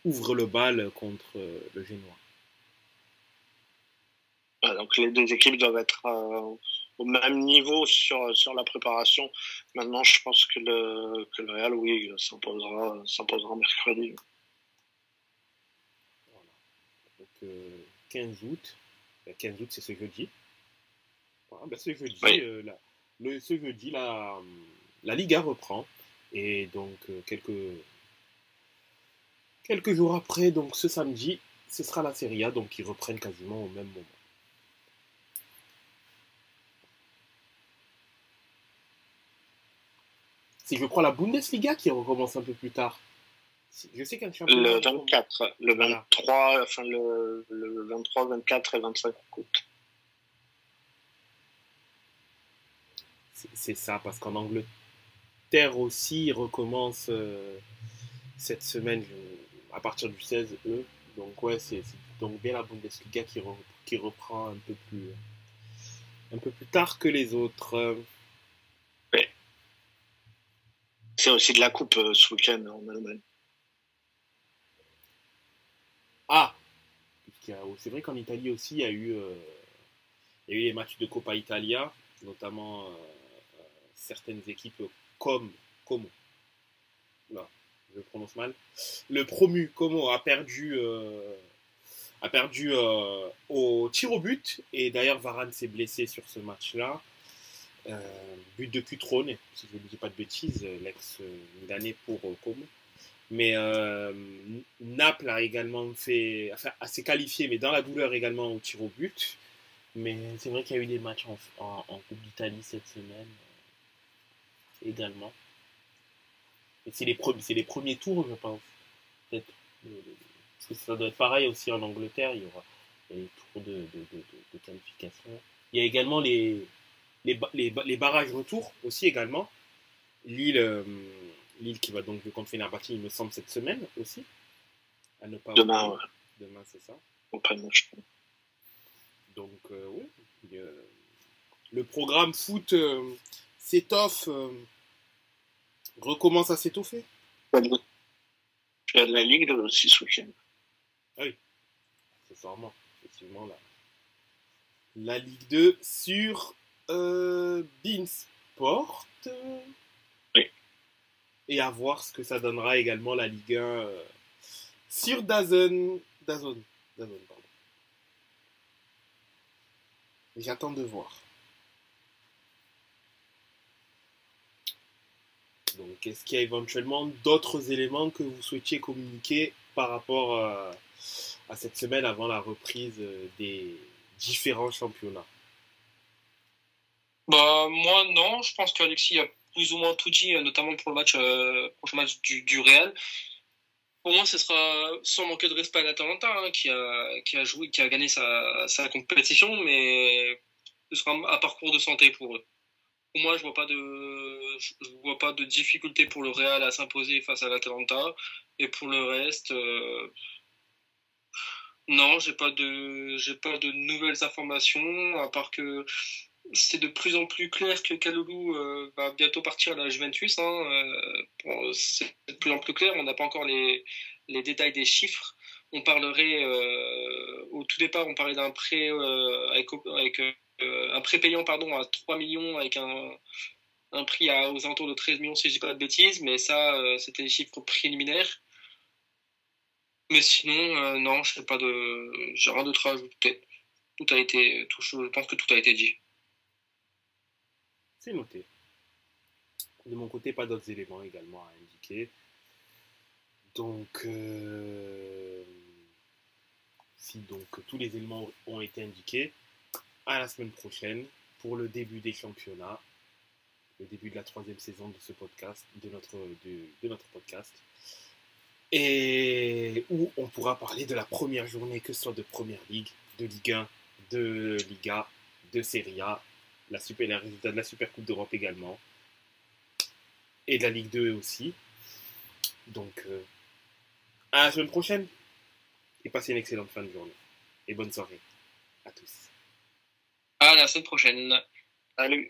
ouvre le bal contre le Génois. Ouais, donc les deux équipes doivent être au même niveau sur la préparation. Maintenant, je pense que le Real, oui, s'imposera mercredi. Voilà. Donc 15 août. 15 août, c'est ce jeudi. Voilà, ce jeudi, oui. Ce jeudi, la Liga reprend. Et donc, quelques jours après, donc ce samedi, ce sera la Serie A, donc ils reprennent quasiment au même moment. C'est, je crois, la Bundesliga qui recommence un peu plus tard. Je sais qu'un championnat... Le 24, le 23, voilà. Enfin le 23, 24 et 25 août. C'est ça, parce qu'en Angleterre aussi, ils recommencent cette semaine, à partir du 16, eux. Donc ouais, c'est donc bien la Bundesliga qui reprend un peu plus tard que les autres. Ouais. C'est aussi de la coupe ce week-end en Allemagne. Ah, c'est vrai qu'en Italie aussi, il y a eu les matchs de Coppa Italia, notamment certaines équipes comme Como. Là, je prononce mal. Le promu Como a perdu au tir au but, et d'ailleurs Varane s'est blessé sur ce match-là. But de Cutrone, si je ne dis pas de bêtises, l'ex-milanais pour Como. Mais Naples a également s'est qualifié, mais dans la douleur également au tir au but. Mais c'est vrai qu'il y a eu des matchs en Coupe d'Italie cette semaine également. Et c'est les premiers tours, je pense. Peut-être. Parce que ça doit être pareil aussi en Angleterre, il y aura les tours de qualification. Il y a également les barrages retour aussi également. Lille qui va donc jouer contre Fenerbahçe, il me semble, cette semaine aussi. À ne pas Demain, ouais. Demain, c'est ça. Donc, oui. Le programme foot s'étoffe, recommence à s'étoffer. Il y a de la Ligue aussi ce week-end. Ah oui, accessoirement, effectivement, la Ligue 2 sur beIN Sport. Oui. Et à voir ce que ça donnera également la Ligue 1 sur DAZN. DAZN, pardon. J'attends de voir. Donc, est-ce qu'il y a éventuellement d'autres éléments que vous souhaitiez communiquer par rapport à cette semaine avant la reprise des différents championnats? Bah, moi, non. Je pense qu'Alexis a plus ou moins tout dit, notamment pour le prochain match du Real. Pour moi, ce sera sans manquer de respect à l'Atalanta, hein, qui a joué, qui a gagné sa compétition, mais ce sera un parcours de santé pour eux. Pour moi, je vois pas de difficulté pour le Real à s'imposer face à l'Atalanta. Et pour le reste, non, j'ai pas de nouvelles informations, à part que c'est de plus en plus clair que Kalulu va bientôt partir à la Juventus. Bon, c'est de plus en plus clair. On n'a pas encore les détails des chiffres. On parlerait au tout départ, on parlait d'un prêt avec un prêt payant à 3 millions avec un prix aux alentours de 13 millions si je dis pas de bêtises, mais ça c'était les chiffres préliminaires. Mais sinon non, j'ai rien d'autre à ajouter. Je pense que tout a été dit. C'est noté. De mon côté, pas d'autres éléments également à indiquer. Donc, si donc tous les éléments ont été indiqués, à la semaine prochaine pour le début des championnats, le début de la 3e saison de ce podcast, de notre podcast, et où on pourra parler de la première journée, que ce soit de Première Ligue, de Ligue 1, de Liga, de Serie A, les résultats de la Super Coupe d'Europe également, et de la Ligue 2 aussi. Donc, à la semaine prochaine, et passez une excellente fin de journée. Et bonne soirée à tous. À la semaine prochaine. Salut.